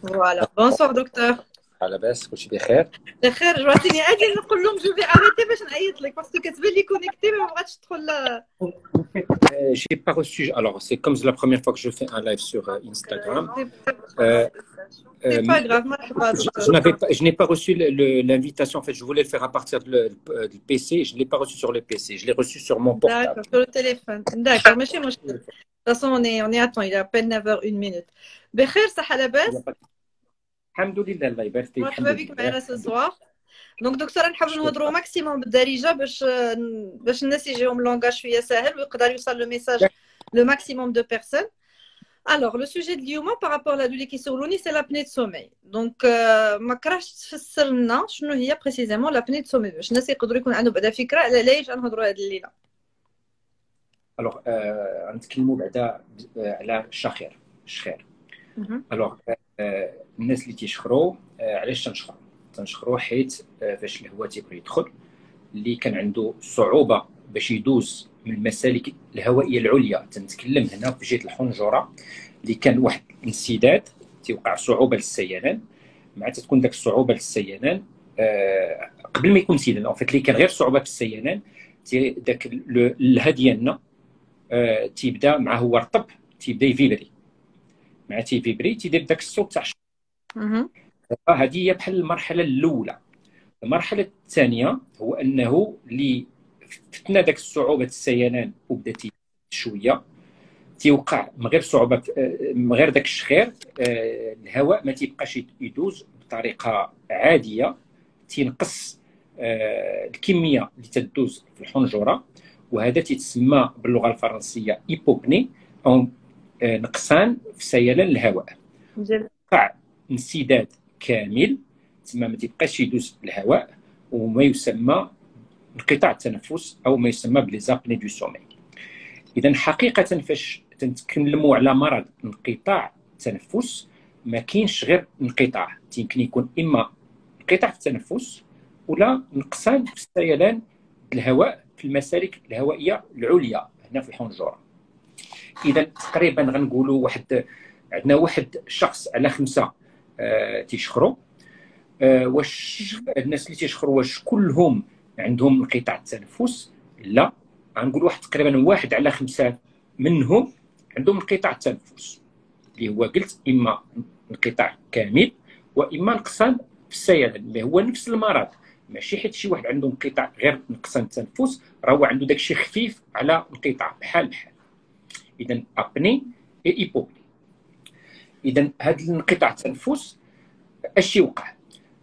فوالا بونسوار دكتور. لاباس كلشي بخير؟ بخير. جواتيني اجي نقول لهم جو في اريتي باش نعيط لك باسكو كتبان لي كونيكتي ما بغاتش تدخل. J'ai pas reçu. Alors, c'est comme la première fois que je fais un live sur Instagram. سي با غراف. مرحبا دكتور. Je n'ai pas reçu l'invitation. En fait, je voulais le faire à partir du PC. Je ne l'ai pas reçu sur le PC. Je l'ai reçu sur mon portable. D'accord, sur le téléphone. D'accord, ماشي مشكل. De toute façon, on est à temps. Il est à peine 9h, 1 minute. بخير، صحة لاباس؟ الحمد لله، الله يبارك فيك. مرحبا بك معنا ce soir. دونك دكتوره نحب نهضروا ماكسيموم بالدارجه باش الناس يجيهم لونغاج شويه ساهل ويقدر يوصل لو ميساج لو ماكسيموم دو بيرسون. الوغ لو سوجي ديال اليوم بارابور لهادو اللي كيسولوني سي لابني دو سومي. دونك ما كرهتش تفسر لنا شنو هي بريسيزيمون لابني دو سومي باش الناس يقدروا يكون عندهم بعدا فكره على علاش غنهضروا هاد الليله. الوغ غنتكلموا بعدا على الشخير. الوغ الناس اللي تيشخروا علاش تنشخروا حيت فاش الهواء تيبغي يدخل اللي كان عنده صعوبه باش يدوز من المسالك الهوائيه العليا. تنتكلم هنا في جهه الحنجره اللي كان واحد الانسداد تيوقع صعوبه للسيلان. مع تكون داك الصعوبه للسيلان قبل ما يكون سيلان اون فيت اللي كان غير صعوبه في السيلان داك الها ديالنا تيبدا معاه هو رطب تيبدا يفيبري. مع تيفيبري تيدير داك الصوت تاع هذه هي بحال المرحله الاولى. المرحله الثانيه هو انه اللي فتنا داك الصعوبه السيلان وبدا شويه تيوقع من غير صعوبه من غير داك الشخير الهواء ما تيبقاش يدوز بطريقه عاديه. تينقص الكميه اللي تدوز في الحنجره وهذا تيتسمى باللغه الفرنسيه ايبوبني او نقصان في سيلان الهواء. وقع انسداد كامل تما ما تيبقاش يدوز الهواء وما يسمى انقطاع التنفس او ما يسمى بليزابني دو سومي. اذا حقيقه فاش تنتكلموا على مرض انقطاع التنفس ما كاينش غير انقطاع، يمكن يكون اما انقطاع في التنفس ولا نقصان في سيلان الهواء في المسالك الهوائيه العليا هنا في الحنجره. اذا تقريبا غنقولوا عندنا واحد شخص على 5 تيشخروا. واش الناس اللي تيشخروا واش كلهم عندهم انقطاع التنفس؟ لا، غنقول واحد تقريبا 1 على 5 منهم عندهم انقطاع التنفس اللي هو قلت اما انقطاع كامل واما نقصان في السيلان اللي هو نفس المرض. ماشي حيت شي واحد عنده انقطاع غير نقصان التنفس راه هو عنده داكشي خفيف على انقطاع بحال. اذا ابني اي ايبوبني. اذا هذا الانقطاع التنفس اش يوقع؟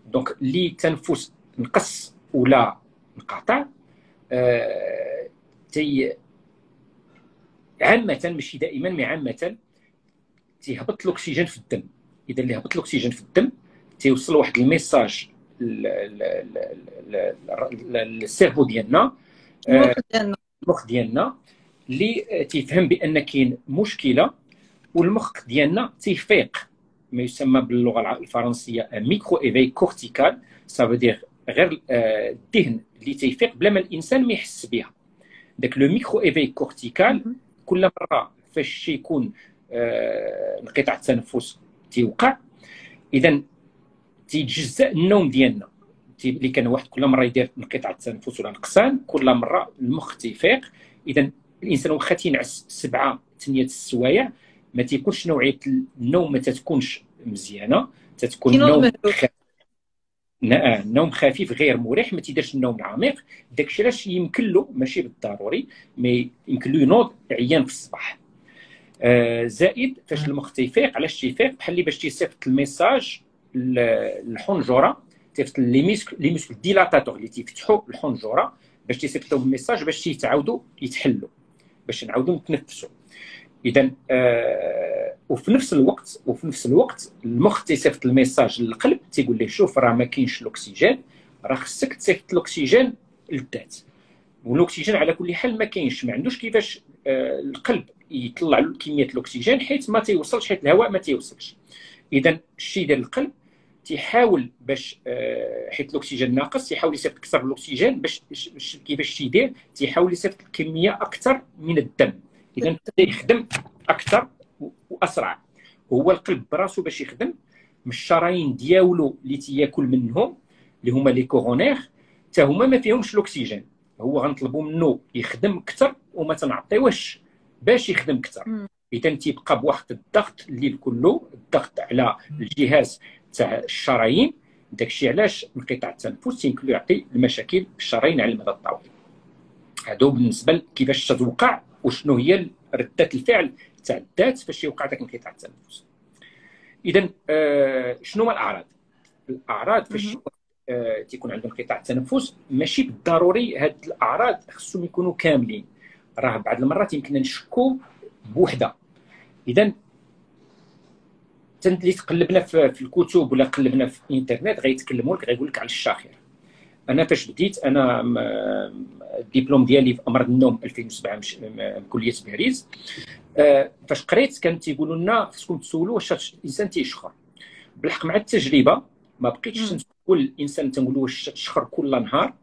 دونك اللي التنفس نقص ولا انقطع عامه ماشي دائما مي عامه تيهبط الاكسجين في الدم. اذا اللي هبط الاكسجين في الدم تيوصل واحد الميساج للسيرفو ديالنا المخ ديالنا اللي تيفهم بان كاين مشكله والمخ ديالنا تيفيق ما يسمى باللغه الفرنسيه ميكرو ايفي كورتيكال. سافو دير غير الذهن اللي تيفيق بلا ما الانسان ما يحس بها. داك لو ميكرو ايفي كورتيكال كل مره فاش يكون انقطاع التنفس تيوقع اذا تيتجزأ النوم ديالنا اللي كان واحد كل مره يدير انقطاع التنفس ولا نقصان كل مره المخ تيفيق. اذا الانسان واخا تينعس 7 8 السوايع ما تيكونش نوعيه النوم ما تتكونش مزيانه، تتكون نوم خفيف غير مريح، ما تيديرش النوم العميق. داكشي علاش يمكن له ماشي بالضروري مي يمكن له ينوض عيان في الصباح. زائد فاش المخ تيفيق علاش تيفيق بحال اللي باش تيصيفط الميساج الحنجره تيفت لي ميسكل ديلاتاتور اللي تيفتحوا الحنجره باش تيصيفطوا الميساج باش تيتعاودوا يتحلوا باش نعاودوا نتنفسوا. اذا وفي نفس الوقت المخ تيصيفط الميساج للقلب تيقول ليه شوف راه ما كاينش الاكسجين، راه خصك تصيفط الاكسجين للذات. والاكسجين على كل حال ما كاينش، ما عندوش كيفاش القلب يطلع كميه الاكسجين حيت ما تيوصلش، حيت الهواء ما تيوصلش. اذا الشيء ديال القلب تيحاول باش حيت الاكسجين ناقص تيحاول يصيفط اكثر الاكسجين باش كيفاش تيدير تيحاول يصيفط كميه اكثر من الدم. اذا يخدم اكثر واسرع. هو القلب براسو باش يخدم من الشرايين ديالو اللي تياكل منهم اللي هما لي كورونير حتى هما ما فيهمش الاكسجين. هو غنطلبوا منه يخدم اكثر وما تنعطيوش باش يخدم اكثر. اذا تيبقى بواحد الضغط الليل كله، الضغط على الجهاز تاع الشرايين. داكشي علاش انقطاع التنفس يمكن له يعطي المشاكل الشرايين على المدى الطويل. هادو بالنسبه كيفاش تتوقع وشنو هي رده الفعل تاع الذات فاش يوقع داك انقطاع التنفس. اذا شنو هما الاعراض؟ الاعراض فاش تيكون عنده انقطاع التنفس ماشي بالضروري هاد الاعراض خصهم يكونوا كاملين، راه بعض المرات يمكن نشكو بوحده. اذا اللي تقلبنا في الكتب ولا قلبنا في الانترنت غيتكلموا لك، غيقول لك على الشاخر. انا فاش بديت انا الدبلوم ديالي في امراض النوم 2007 من كليه باريس، فاش قريت كان تيقولوا لنا خصكم تسولوا واش الانسان تيشخر. بالحق مع التجربه ما بقيتش نسول الانسان تنقول له واش تشخر كل نهار،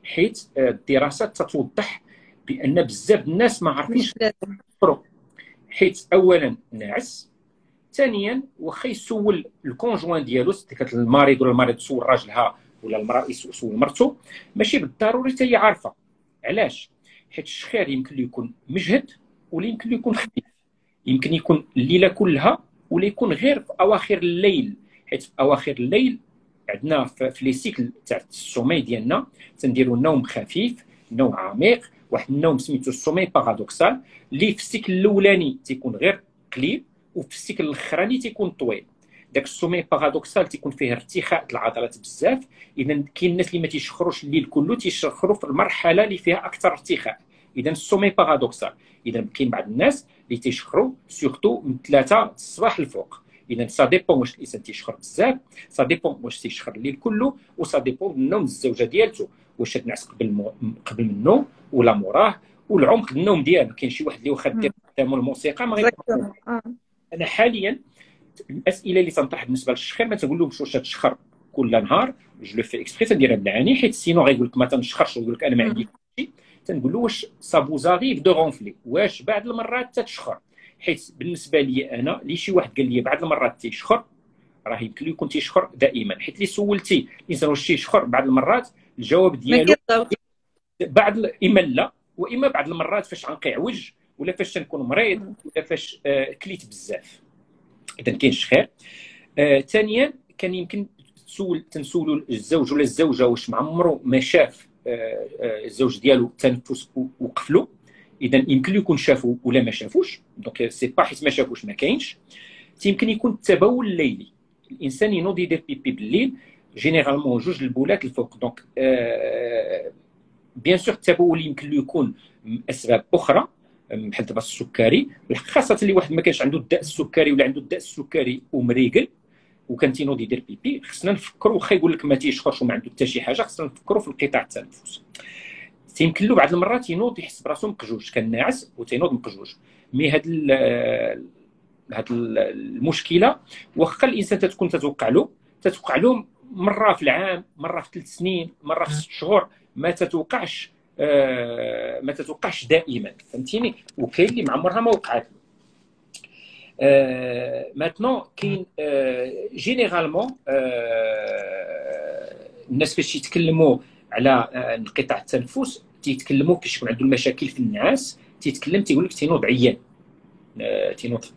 حيت الدراسات تتوضح بان بزاف الناس ما عارفينش يشخروا، حيت اولا ناعس، ثانيا واخا يسول الكونجوان ديالو ديك المريض ولا المريض تسول راجلها ولا المراه يسول مرته، ماشي بالضروري حتى هي عارفه. علاش؟ حيت الشخير يمكن له يكون مجهد ولا يمكن له يكون خفيف، يمكن يكون الليله كلها ولا يكون غير في اواخر الليل. حيت في اواخر الليل عندنا في لي سيكل تاع السومي ديالنا تنديروا نوم خفيف، نوم عميق، واحد النوم سميتو السومي بارادوكسال اللي في السيكل الاولاني تيكون غير قليل وفي السيكل الاخراني تيكون طويل. داك السومي بارادوكسال تيكون فيه ارتخاء العضلات بزاف. اذا كاين الناس اللي ما تيشخروش الليل كله، تيشخروا في المرحله اللي فيها اكثر ارتخاء، اذا السومي بارادوكسال. اذا كاين بعض الناس اللي تيشخروا سورتو من 3 الصباح الفوق. اذا سا ديبون واش الانسان تيشخر بزاف، سا ديبون واش تيشخر الليل كله، وسا ديبون من النوم الزوجه ديالته واش تنعس قبل من النوم ولا موراه، والعمق النوم ديالو. كاين شي واحد اللي واخا دير قدامه الموسيقى ما غيقدرش. انا حاليا الاسئله اللي تنطرح بالنسبه للشخير ما تنقولهمش واش تشخر كل نهار، جو لو في اكسبري تنديرها بالعاني، حيت سينو غيقول لك ما تنشخرش ويقول لك انا ما عنديش شي. تنقول له واش سابوزاريف دو غونفلي، واش بعض المرات تتشخر. حيت بالنسبه لي انا اللي شي واحد قال لي بعض المرات تيشخر، راه يمكن له يكون تيشخر دائما. حيت اللي سولتي الانسان واش تيشخر بعض المرات، الجواب ديالو بعض اما لا، واما بعض المرات فاش غنقعوج ولا فاش تنكون مريض ولا فاش كليت بزاف. اذا كاين الشخير. ثانيا كان يمكن تنسولوا الزوج ولا الزوجه واش معمرو ما شاف الزوج ديالو التنفس وقفلو. اذا يمكن له يكون شافو ولا ما شافوش، دونك سي با حيت ما شافوش ما كاينش. يمكن يكون التبول الليلي، الانسان ينوض يدير بيبي بالليل جينيرالمون جوج البولات الفوق. دونك بيان سور التبول يمكن له يكون اسباب اخرى بحال دابا السكري، خاصه اللي واحد ما كانش عنده الداء السكري ولا عنده الداء السكري ومريقل وكان تينوض يدير بيبي، خصنا نفكروا. واخا يقول لك ما تيشخرش وما عنده حتى شي حاجه، خصنا نفكروا في انقطاع التنفس. يمكن له بعض المرات ينوض يحس براسو مقجوج، كان ناعس وتينوض مقجوج. مي هاد المشكله واخا الانسان تتكون تتوقع له مره في العام، مره في 3 سنين، مره في 6 شهور، ما تتوقعش دائما، فهمتيني؟ وكاين اللي معمرها ما وقعت له. ماتنون كاين جينيرالمون الناس فاش يتكلموا على انقطاع التنفس تيتكلموا كيش يكون عنده المشاكل في النعاس، تيقول لك تينوض عيان،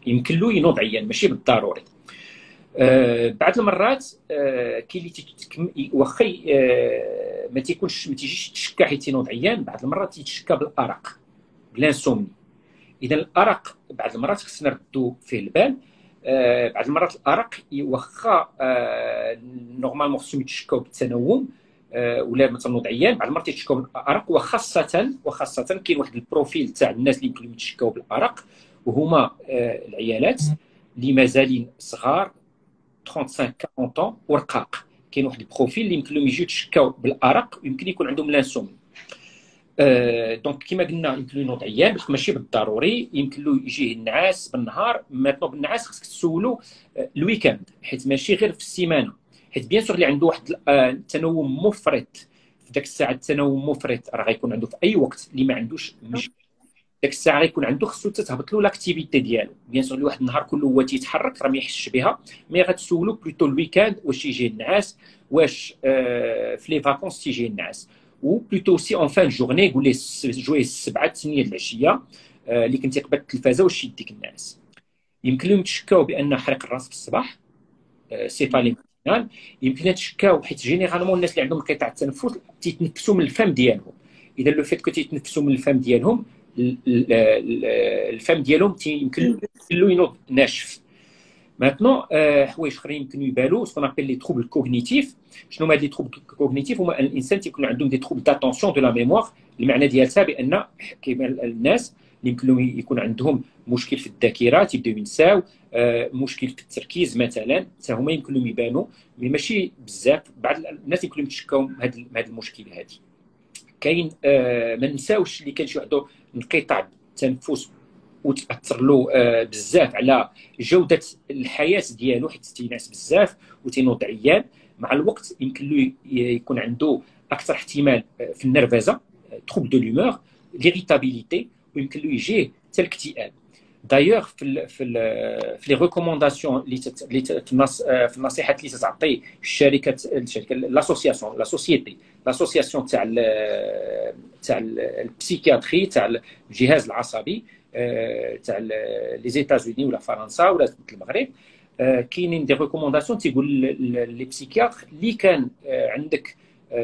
يمكن له ينوض عيان ماشي بالضروري. بعض المرات كاين اللي واخا ما تيجيش تشكى حيت تينوض عيان، بعض المرات تيتشكى بالارق، بالانسومني. اذا الارق بعض المرات خصنا نردوا فيه البال. بعض المرات الارق واخا نورمالمون خصهم يتشكاو بالتنوم ولا ما تنوض عيان، بعض المرات يتشكاو بالارق. وخاصه كاين واحد البروفيل تاع الناس اللي يمكن يتشكاو بالارق، وهما العيالات اللي مازالين صغار 35 40 طون ورقاق. كاين واحد البروفيل اللي يمكن لهم يجيو يتشكاو بالارق ويمكن يكون عندهم لانسومي. دونك كما قلنا يمكن له ينوض عيان، بس ماشي بالضروري. يمكن له يجيه النعاس بالنهار. ماتنو بالنعاس خصك تسولو الويكاند، حيت ماشي غير في السيمانه. حيت بيان سور اللي عنده واحد التنوم مفرط في ذاك الساعه، التنوم مفرط راه غيكون عنده في اي وقت. اللي ما عندوش مش داك الساعه غيكون عنده خصو تهبط له لاكتيفيتي ديالو. بيان سور واحد النهار كله هو تيتحرك راه ما يحسش بها، مي غتسولو بلوتو الويكاند واش يجي النعاس، واش في لي فاكونس تيجي النعاس، و بلوتو سي اون فان جورني يقول لي جويه 7 8 العشيه اللي كنتي قبل التلفازه واش يديك النعاس. يمكن لهم يتشكاو بان حرق الراس في الصباح، سيفالي ماتينال. يمكن يتشكاو حيت جينيرالمون الناس اللي عندهم انقطاع التنفس تيتنفسوا من الفم ديالهم. اذا لو فيت كو تيتنفسوا من الفم ديالهم، الفم ديالهم يمكن له ينوض ناشف. ماتنون حوايج اخرين يمكنوا يبانوا سكون ابل لي تروبل كوغنيتيف. شنو هما لي تروبل كوغنيتيف؟ هما الانسان تيكون عندهم دي تروبل داتونسيون دو لا ميموار. المعنى ديالها بان كيما الناس اللي يمكن لهم يكون عندهم مشكل في الذاكره تيبداو ينساو، مشكل في التركيز مثلا، حتى هما يمكن لهم يبانوا، مي ماشي بزاف. بعض الناس يمكن لهم يتشكاو هذه المشكله هذه. كاين ما ننساوش اللي كان شي واحد انقطاع التنفس وتاثر له بزاف على جوده الحياه ديالو، حيت تينعس بزاف وتينوض عيان. مع الوقت يمكن له يكون عنده اكثر احتمال في النرفزه، تروب دو لومور، ليريتابيليتي، ويمكن له يجيه حتى الاكتئاب. دايوغ في لي ريكومونداسيون اللي في النصيحات اللي تعطي الشركه لاسوسياسيون لاسوسياسيون تاع البسيكياتري تاع الجهاز العصبي تاع لي زيتازوني ولا فرنسا ولا المغرب، كاينين دي ريكومونداسيون تيقول لي بسيكياتر اللي كان عندك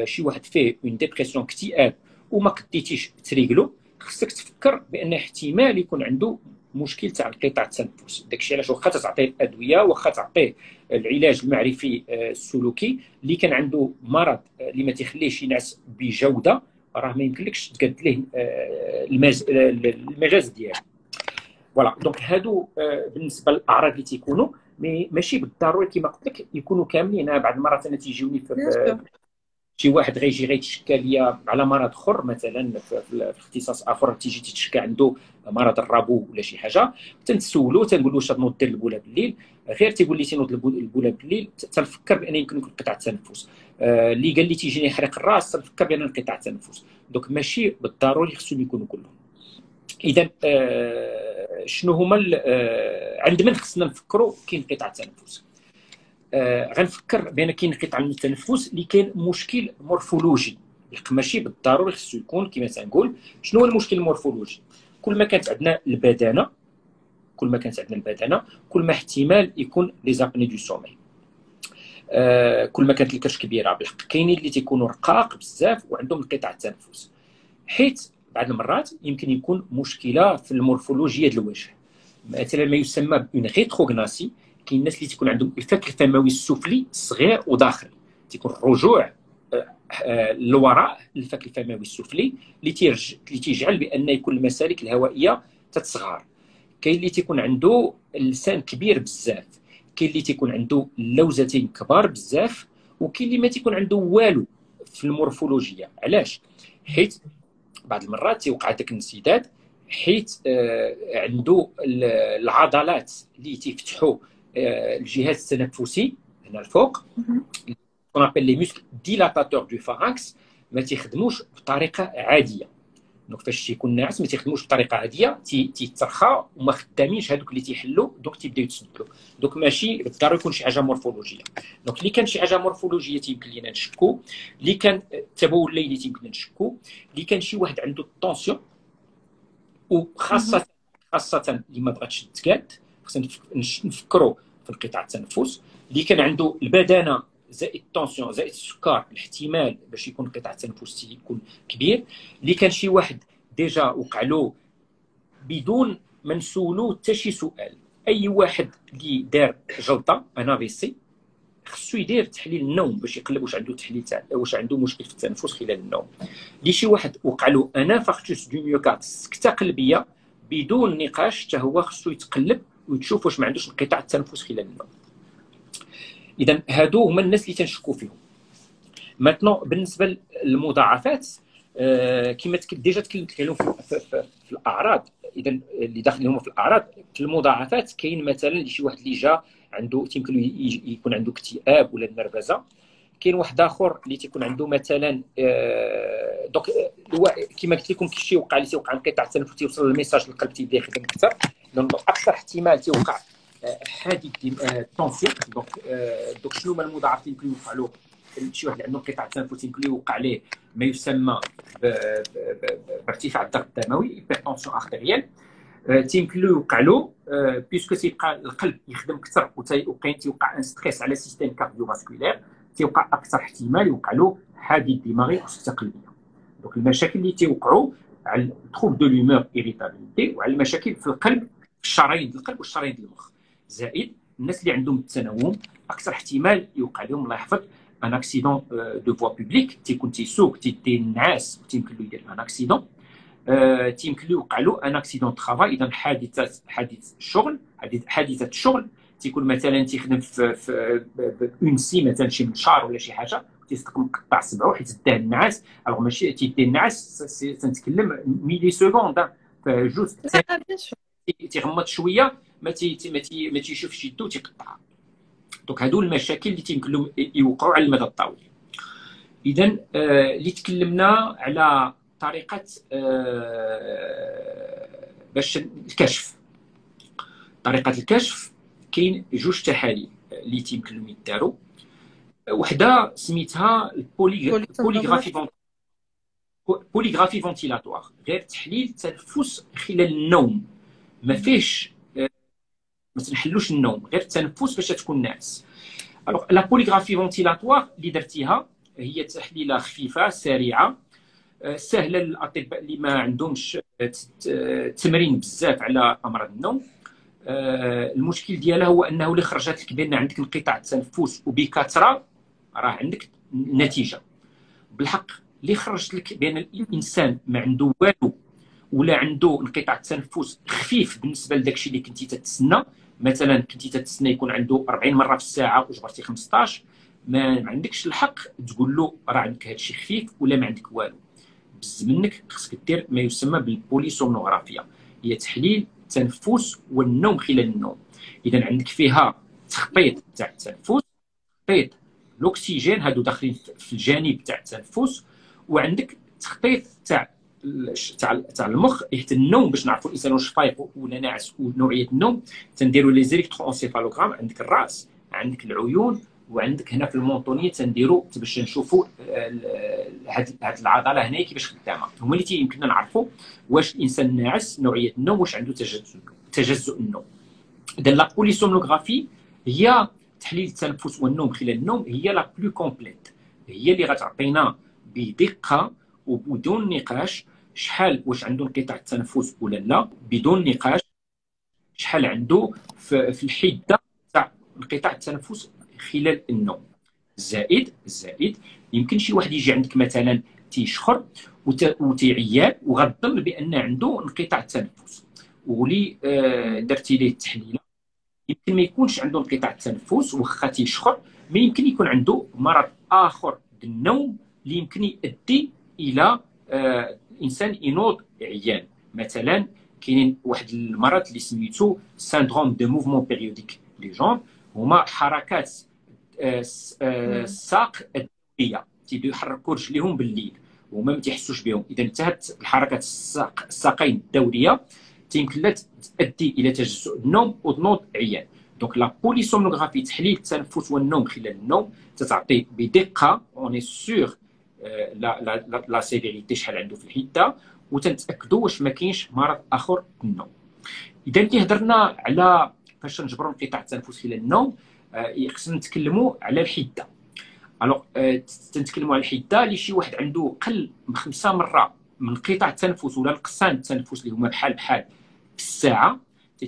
شي واحد فيه اون ديبرسيون اكتئاب وما قديتيش تريقلو، خصك تفكر بان احتمال يكون عنده مشكل تاع انقطاع التنفس. داكشي علاش واخا تعطيه الادويه، واخا تعطيه العلاج المعرفي السلوكي، اللي كان عنده مرض اللي ما تيخليهش ينعس بجوده، راه ما يمكنلكش تقاد ليه المجاز ديالو. فوالا دونك هادو بالنسبه للاعراض اللي تيكونوا، ماشي بالضروري كما قلت لك يكونوا كاملين. بعض المرات انا تيجيوني في شي واحد غيجي غيتشكى ليا على مرض اخر، مثلا في اختصاص اخر تيجي تتشكى عنده مرض الربو ولا شي حاجه، تنسولو تنقول له واش تنوض دير البوله بالليل، غير تيقول لي تنوض البوله بالليل، تنفكر بان يمكن يكون انقطاع التنفس. اللي قال لي تيجيني يحرق الراس، تنفكر بان انقطاع التنفس. دونك ماشي بالضروري خصهم يكونوا كلهم. اذا شنو هما عند من خصنا نفكروا كاين انقطاع التنفس؟ غنفكر بان كاين انقطاع التنفس اللي كاين مشكل مورفولوجي، ماشي بالضروري خصو يكون كما تنقول. شنو هو المشكل المورفولوجي؟ كل ما كانت عندنا البدانه، كل ما احتمال يكون لي زابني دو سومي. كل ما كانت الكرش كبيره بالحق. كاينين اللي تيكونوا رقاق بزاف وعندهم انقطاع التنفس، حيت بعض المرات يمكن يكون مشكله في المورفولوجيا ديال الوجه، مثلا ما يسمى بون ريتروغناسي. كاين الناس اللي تيكون عندهم الفك الفموي السفلي صغير وداخلي، تيكون الرجوع للوراء الفك الفموي السفلي اللي تيجعل بان يكون المسالك الهوائيه تتصغر. كاين اللي تيكون عنده اللسان كبير بزاف، كاين اللي تيكون عنده اللوزتين كبار بزاف، وكاين اللي ما تيكون عنده والو في المورفولوجيا. علاش؟ حيت بعض المرات تيوقع داك الانسداد حيت عنده العضلات اللي تيفتحوا الجهاز التنفسي هنا الفوق، كون ابل لي موسكل ديلاتاتور دو فارنكس، ما تيخدموش بطريقه عاديه. دونك فاش تيكون ناعس ما تيخدموش بطريقه عاديه، تيترخى وما خدامينش هذوك اللي تيحلوا، دونك تيبداو يتسدوا. دونك ماشي بالضروري يكون شي حاجه مورفولوجيه. دونك اللي كان شي حاجه مورفولوجيه تيمكن لينا نشكو، اللي كان التبول الليلي تيمكن نشكو، اللي كان شي واحد عنده الطونسيون، وخاصه اللي ما بغاتش تتقاد، خصنا نفكروا في انقطاع التنفس. اللي كان عنده البدانه زائد الطونسيون زائد السكر، الاحتمال باش يكون انقطاع التنفس يكون كبير. اللي كان شي واحد ديجا وقع له بدون ما نسولو حتى شي سؤال، اي واحد اللي دار جلطه انا في سي خصو يدير تحليل النوم باش يقلب واش عنده تحليل تاع واش عنده مشكل في التنفس خلال النوم. اللي شي واحد وقع له انفاركتوس دو ميوكارد، سكته قلبيه، بدون نقاش حتى هو خصو يتقلب وتشوف واش ما عندوش انقطاع التنفس خلال النوم. اذا هادو هما الناس اللي تنشكو فيهم. ماتنو بالنسبه للمضاعفات، كما ديجا تكلمت عليهم في الاعراض. اذا اللي داخلين هما في الاعراض، في المضاعفات كاين مثلا شي واحد اللي جا عنده يمكن يكون عنده اكتئاب ولا النرفزه، كاين واحد اخر اللي تيكون عنده مثلا دونك كما قلت لكم كلشي وقع اللي تيوقع انقطاع التنفس تيوصل الميساج للقلب تيبدا يخدم اكثر. دونك اكثر احتمال تيوقع حادث التونسيون. دونك شنو هما المضاعفات اللي يمكن يوقع له شي واحد عنده انقطاع التنفس؟ يمكن يوقع ليه ما يسمى بارتفاع الضغط الدموي هيبرتونسيون ارتيريال. تيمكن له يوقع له بيسكو تيبقى القلب يخدم اكثر تيوقع ان ستريس على السيستيم كارديوفاسكولير، تيوقع اكثر احتمال يوقع له حادث دماغي او سكته قلبيه. دونك المشاكل اللي تيوقعوا على التروب دو لومور ايريتابيليتي وعلى المشاكل في القلب، في الشرايين القلب والشرايين المخ. زائد الناس اللي عندهم التنوم اكثر احتمال يوقع لهم الله يحفظ ان اكسيدون دو فوا بوبليك، تيكون تيسوق تينعس وتيمكن له يدير ان اكسيدون. تيمكن له يوقع له ان اكسيدون ترافاي، اذا حادث الشغل، حادثه الشغل تيكون مثلا تيخدم في اون سي مثلا شي منشار ولا شي حاجه تيستقم قطع صبعو حيت داه النعاس. الوغ ماشي تيدي النعاس، تنتكلم ميلي سكوند فجوج تيغمض شويه ما تيشوفش يدو تيقطع. دونك هادو المشاكل اللي تيمكن لهم يوقعوا على المدى الطويل. اذا اللي تكلمنا على طريقه باش الكشف. طريقه الكشف كاين جوج تحاليل اللي تيمكن لهم يداروا. وحده سميتها بوليغرافي فونتيلاتوار، غير تحليل تنفس خلال النوم، ما فيهش ما تنحلوش النوم، غير التنفس باش تكون ناعس. الوغ لا بوليغرافي فونتيلاتوار اللي درتيها هي تحليله خفيفه سريعه سهله للاطباء اللي ما عندهمش تمرين بزاف على امراض النوم. المشكل ديالها هو انه اللي خرجت لك بان عندك انقطاع التنفس وبكثره راه عندك نتيجه. بالحق اللي خرجت لك بان الانسان ما عنده والو ولا عنده انقطاع التنفس خفيف بالنسبه لداكشي اللي كنتي تتسنى، مثلا كنتي تتسنى يكون عنده 40 مره في الساعه وجبرتي 15، ما عندكش الحق تقول له راه عندك هادشي خفيف ولا ما عندك والو. بز منك خصك دير ما يسمى بالبوليسومنوغرافيا، هي تحليل التنفس والنوم خلال النوم. اذا عندك فيها تخطيط تاع التنفس، تخطيط الاكسجين هادو داخلين في الجانب تاع التنفس، وعندك تخطيط تاع المخ حيت النوم باش نعرفوا الانسان واش فايق ولا ناعس ونوعيه النوم. تنديروا لي زيليكترونسيفالوغرام، عندك الراس، عندك العيون، وعندك هنا في المونطونيه تنديروا باش نشوفوا هاد العضله هنا كيفاش خدامه. هما اللي يمكننا نعرفوا واش الانسان ناعس، نوعيه النوم، واش عنده تجزؤ النوم. اذا لا بوليسومنوغرافي هي تحليل التنفس والنوم خلال النوم، هي لا بلو كومبليت، هي اللي غتعطينا بدقه وبدون نقاش شحال واش عنده انقطاع التنفس ولا لا، بدون نقاش شحال عنده في الحده تاع انقطاع التنفس خلال النوم. زائد يمكن شي واحد يجي عندك مثلا تيشخر وتيعيان وغتظن بان عنده انقطاع التنفس، ولي درتي ليه التحليل يمكن ما يكونش عنده انقطاع التنفس واخا تيشخر، ما يمكن يكون عنده مرض اخر النوم اللي يمكن يؤدي الى الانسان ينوض عيان. مثلا كاين واحد المرض اللي سميتو سيندروم دو موفمون بيريوديك لي جون، هما حركات الساق الدوريه، تيبداو يحركوا رجليهم بالليل وما تيحسوش بهم. اذا انتهت الحركات الساقين الدوريه تيمكن لها تؤدي الى تجزؤ النوم وتنوض عيان. دونك لا بوليسومنوغرافي تحليل التنفس والنوم خلال النوم تتعطي بدقه اوني سور لا سيفيريتي شحال عنده في الحده، وتنتاكدوا واش ما كاينش مرض اخر في النوم. اذا كي هضرنا على فاش نجبروا انقطاع التنفس خلال النوم خصنا نتكلموا على الحده. الوغ تنتكلموا على الحده اللي شي واحد عنده قل من 5 مرات من انقطاع التنفس ولا نقصان التنفس اللي هما بحال في الساعه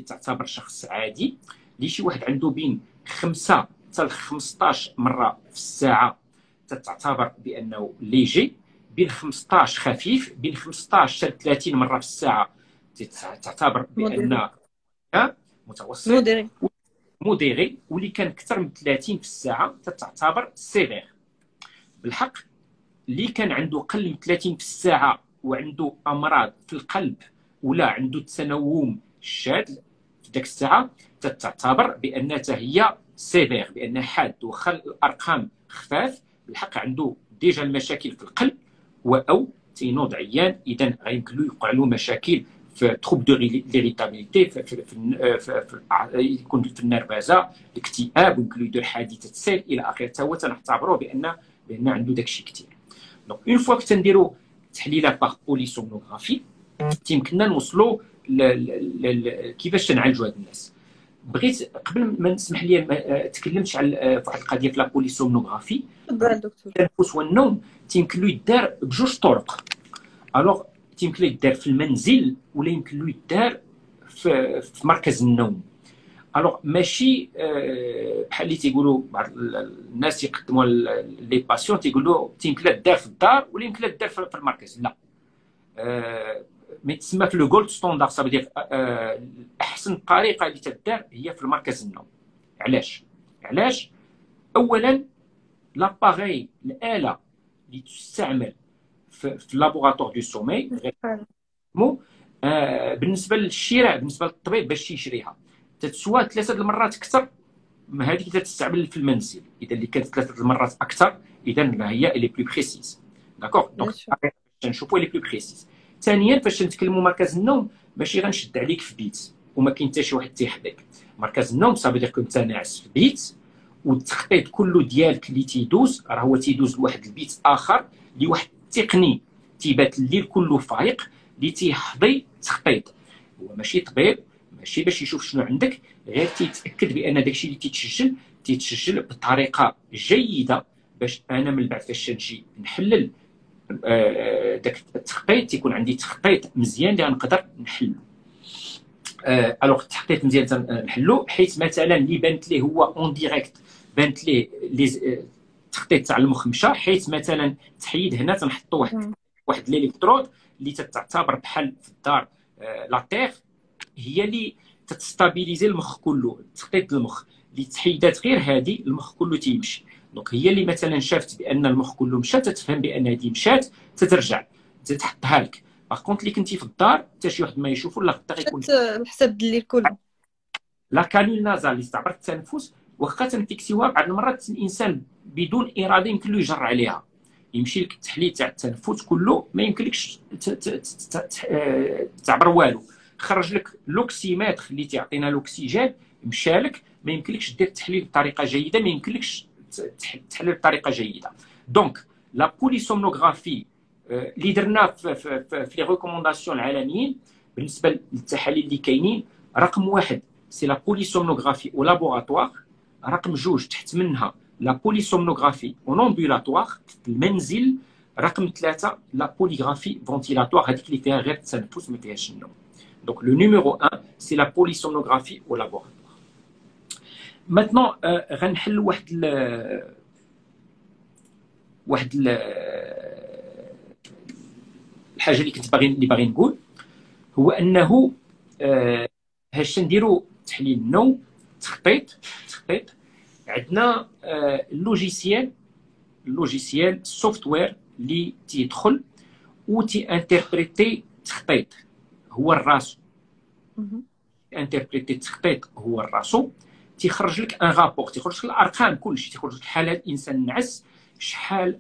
تعتبر شخص عادي. اللي شي واحد عنده بين 5 حتى ل 15 مره في الساعه تعتبر بانه ليجي، بين 15 خفيف، بين 15 حتى 30 مره في الساعه تعتبر بان متوسط، موديري، واللي كان اكثر من 30 في الساعه تعتبر سيفير. بالحق اللي كان عنده قل من 30 في الساعه وعنده امراض في القلب ولا عنده تنوم شاذ في ذاك الساعه تعتبر بانها هي سيفير، بانها حاد. واخا الارقام خفاف بالحق عنده ديجا المشاكل في القلب او تينوض عيان، اذا غيمكن له يوقع له مشاكل في تروب دو ليريتابيليتي، يكون في النرفزه، الاكتئاب، يمكن له يدير حادثه سير الى اخره. حتى هو تنعتبروه بان عنده داكشي كثير. دونك اون فوا تنديروا تحليلات باغ بوليسومنوغرافي تيمكننا نوصلوا كيفاش تنعالجوا هاد الناس. بغيت قبل ما نسمح لي تكلمت على واحد القضيه في لا بوليسومنوغرافي. تفضل دكتور. التنفس والنوم تيمكن له يدار بجوج طرق. الوغ يمكن له يدار في المنزل ولا يمكن له يدار في مركز النوم. الوغ ماشي بحال اللي تيقولوا بعض الناس يقدموا لي باسيون تيقولوا يمكن له دار في الدار ولا يمكن له دار في المركز. لا، ما تسمى في لو جولد ستاندار، صافي احسن طريقه اللي تدار هي في المركز النوم. علاش؟ اولا لاباغي، الاله اللي تستعمل في لابوغاتوار دو سومي بالنسبه للشراء، بالنسبه للطبيب باش يشريها تتسوى 3 المرات اكثر من هذيك اللي تستعمل في المنزل. اذا اللي كانت 3 المرات اكثر اذا هي لي بلو بريسيز. داكوغ، دونك تنشوفوا لي بلو بريسيز. ثانيا فاش نتكلموا مركز النوم ماشي غنشد عليك في بيت وما كاين حتى شي واحد تيحبك. مركز النوم صافي دير كنت ناعس في بيت والتخطيط كله ديالك اللي تيدوز راه هو تيدوز لواحد البيت اخر اللي واحد التقني تيبات الليل كله فايق اللي تيحظي تخطيط. هو ماشي طبيب، ماشي باش يشوف شنو عندك، غير تيتاكد بان داكشي اللي تيتسجل بطريقه جيده باش انا من بعد فاش نجي نحلل داك التخطيط تيكون عندي تخطيط مزيان اللي غنقدر نحلو. الوغ التخطيط مزيان تنحلو حيت مثلا اللي بانت ليه هو اون ديريكت بانت ليه التخطيط تاع المخ مشى، حيت مثلا تحيد هنا تنحطوا واحد الالكترود اللي تتعتبر بحال في الدار لا تيغ، هي اللي تستابيليزي المخ كله. تخطيط المخ اللي تحيدات غير هذه المخ كله تيمشي. دونك هي اللي مثلا شافت بان المخ كله مشى تتفهم بان هذه مشات تترجع تحطها لك. باغ كونت اللي كنتي في الدار حتى شي واحد ما يشوفو لا غدا غيكون الحسد الليل كله. لا كانيل نازال اللي استعبر التنفس واخا تنفيكسيوها بعض المرات الانسان بدون اراده يمكن له يجر عليها، يمشي لك التحليل تاع التنفس كله ما يمكنلكش تعبر والو. خرج لك لوكسيمتر اللي تيعطينا الاكسجين مشى لك، ما يمكنلكش دير التحليل بطريقه جيده، ما يمكنلكش تحلل بطريقه جيده. دونك لا بوليسومنوغرافي اللي درنا في لي ريكومونداسيون العالميين بالنسبه للتحاليل اللي كاينين، رقم 1 سي لا بوليسومنوغرافي او لابوغاتوار، رقم 2 تحت منها لا بوليسومنوغرافي او نومبولاتوار في المنزل، رقم 3 لا بوليغرافي فونتيلاتوار هذيك اللي فيها غير التنفس ما فيهاش النوم. دونك لو نيميرو 1 سي لا بوليسومنوغرافي او لابوغاتوار. ماتنون غنحل الحاجه اللي كنت باغي نقول، هو انه هاش نديروا تحليل النوم تخطيط عندنا اللوجيسيال السوفتوير اللي تيدخل و تي انتربريتي تخطيط هو الراسو. انتربريتي تخطيط هو الراسو، تيخرج لك ان رابور، تيخرج لك الارقام كلشي، تيخرج لك شحال هذا الانسان نعس، شحال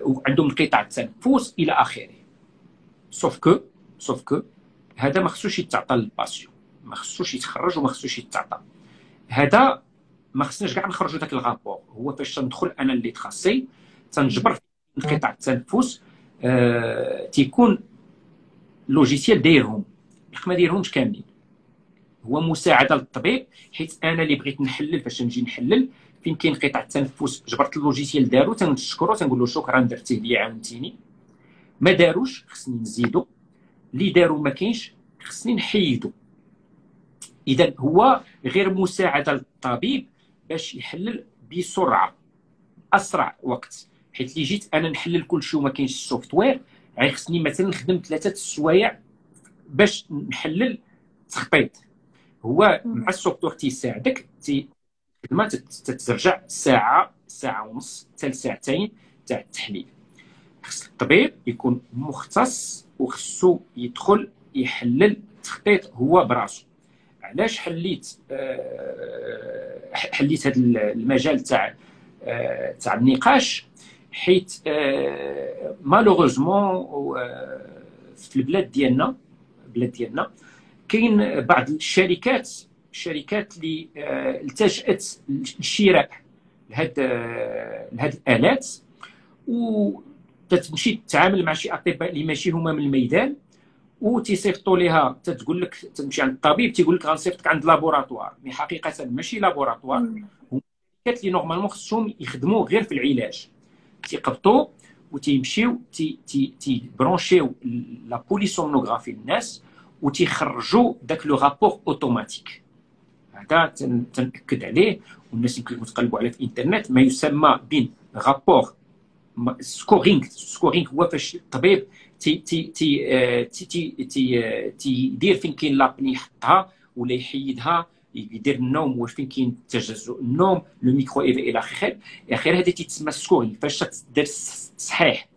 وعنده انقطاع التنفس الى اخره. سوف كو هذا ما خصوش يتعطى للباسيون، ما خصوش يتخرج وما خصوش يتعطى. هذا ما خصناش كاع نخرجوا داك الرابور. هو فاش تندخل انا اللي تخصي تنجبر في انقطاع التنفس، تيكون لوجيسيال دايرهم ما دايرهمش كاملين، هو مساعده للطبيب. حيت انا اللي بغيت نحلل فاش نجي نحلل فين كاين انقطاع التنفس جبرت اللوجيسيال دارو تنشكرو تنقول له شكرا درتيه لي عاونتيني. ما داروش خصني نزيدو، اللي داروا ما كاينش خصني نحيدو. اذا هو غير مساعده للطبيب باش يحلل بسرعه اسرع وقت. حيت اللي جيت انا نحلل كل شيء وما كاينش السوفتوير غير خصني مثلا نخدم 3 السوايع باش نحلل تخطيط. هو مع السوفتوير تيساعدك الخدمه تترجع ساعه ونص حتى لساعتين تاع التحليل. خص الطبيب يكون مختص وخصو يدخل يحلل التخطيط هو براسو. علاش حليت هذا المجال تاع تاع النقاش، حيت مالوغوزمون في البلاد ديالنا كاين بعض الشركات اللي التجأت لشراء لهاد الآلات، وتتمشي تتعامل مع شي اطباء اللي ماشي هما من الميدان، وتيصيفطوا ليها، تتقول لك تمشي عند الطبيب تيقول لك غنصيفطك عند لابوراتوار، مي حقيقه ماشي لابوراتوار، هما الشركات اللي نورمالمون خصهم يخدموا غير في العلاج، تيقبطوا وتيمشيو تيبرونشيو لا بوليسومنوغرافي للناس وتيخرجوا داك لو رابور اوتوماتيك. هذا تنأكد عليه، والناس يمكن تقلبوا عليه في الانترنت، ما يسمى بين رابور سكورينغ هو فاش الطبيب تيدير فين كاين لابني يحطها ولا يحيدها، يدير النوم واش فين كاين تجزؤ النوم، لو ميكرو ايفي الى اخره. هذا تيتسمى سكورينغ. فاش تدير صحيح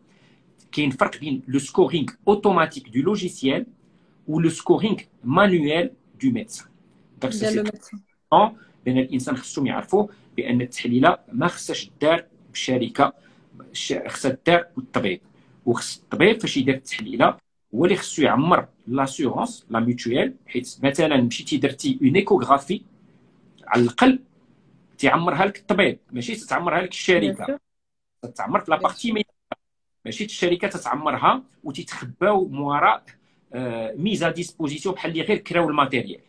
كاين فرق بين لو سكورينغ اوتوماتيك دو لوجيسيال و لو سكورينغ مانويل دو ميدسان. بان الانسان خصهم يعرفوا بان التحليله ما خصهاش دار بشركه، خصها دار بالطبيب، وخص الطبيب فاش يدير التحليله هو اللي خصو يعمر لاسيغونس لا ميوتويال. حيت مثلا مشيتي درتي اون ايكوغرافي على القلب تيعمرها لك الطبيب، ماشي تتعمرها لك الشركه، تتعمر في لابارتي، ماشي الشركه تتعمرها وتتخباو من وراء ميزا ديسبوزيسيون بحال اللي غير كراو الماتيريال.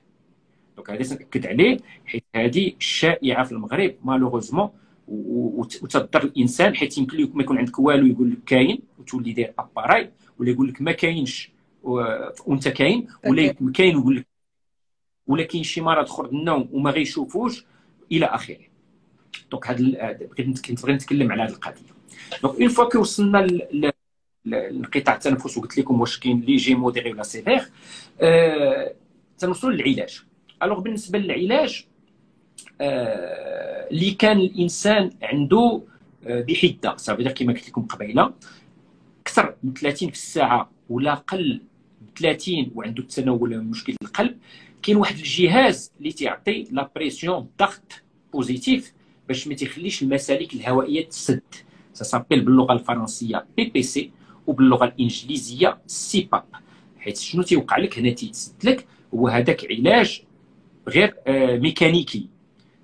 دونك هذا تنأكد عليه، حيت هذه الشائعه في المغرب مالوغوزمون وتضر الانسان، حيت يمكن ما يكون عندك والو يقول لك كاين وتولي داير اباراي، ولا يقول لك ما كاينش وانت كاين، ولا كاين ويقول لك، ولا كاين شي مرض اخر النوم وما غيشوفوش الى اخره. دونك كنت بغيت نتكلم على هذه القضيه. دونك اون فوا كي وصلنا لانقطاع التنفس وقلت لكم واش كاين لي جي موديري ولا سيفير، تنوصلوا للعلاج. الوغ بالنسبه للعلاج اللي كان الانسان عنده بحده، صافي كما قلت لكم قبيله، اكثر من 30 في الساعه ولا قل من 30 وعنده التناول مشكل القلب، كاين واحد الجهاز اللي تيعطي لا بريسيون، الضغط بوزيتيف، باش ما تيخليش المسالك الهوائيه تسد. سابيل باللغه الفرنسيه بي بي سي، وباللغه الانجليزيه سي باب. حيت شنو تيوقع لك هنا، تيتسد لك، هو هذاك علاج غير ميكانيكي،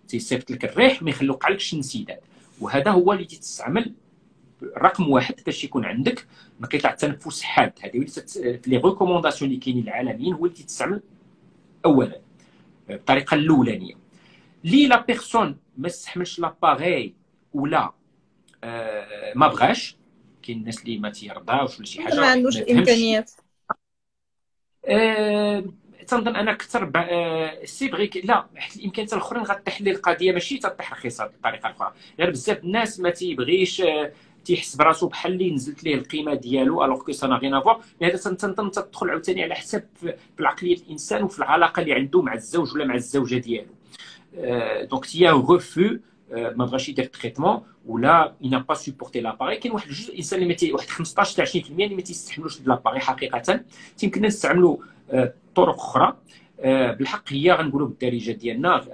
تيصيفط لك الريح ما يخلوقلكش انسداد. وهذا هو اللي تستعمل رقم واحد باش يكون عندك انقطاع التنفس حاد. هذه ولات في لي ريكومونداسيون اللي كاينين العالميين، هو اللي تستعمل اولا بالطريقه الاولانيه. لي لا بيرسون ما استحملش لاباغي ولا ما بغاش، كاين الناس اللي ما تيرضاوش ولا شي حاجه ما عندوش الامكانيات، تنظن انا اكثر سي بغي لا، حيت الامكانيات الاخرين غطيح لي القضيه، ماشي تطيح رخيصه بطريقه اخرى، غير بزاف الناس ما تيبغيش، تيحس براسو بحال اللي نزلت ليه القيمه ديالو، الوغ كو سا نا غين افوار. هذا تنظن تدخل عاوتاني على حسب في العقليه الانسان وفي العلاقه اللي عنده مع الزوج ولا مع الزوجه ديالو. دونك تي ان ريفو، ما بغاش يدير تريتمون ولا اي نا با سوبورتي لاباري. كاين واحد الجزء الانسان اللي واحد 15 حتى 20% اللي ما تيستحملوش لاباري حقيقه. يمكن نستعملوا طرق اخرى بالحق، هي غنقولوا بالدارجه ديالنا،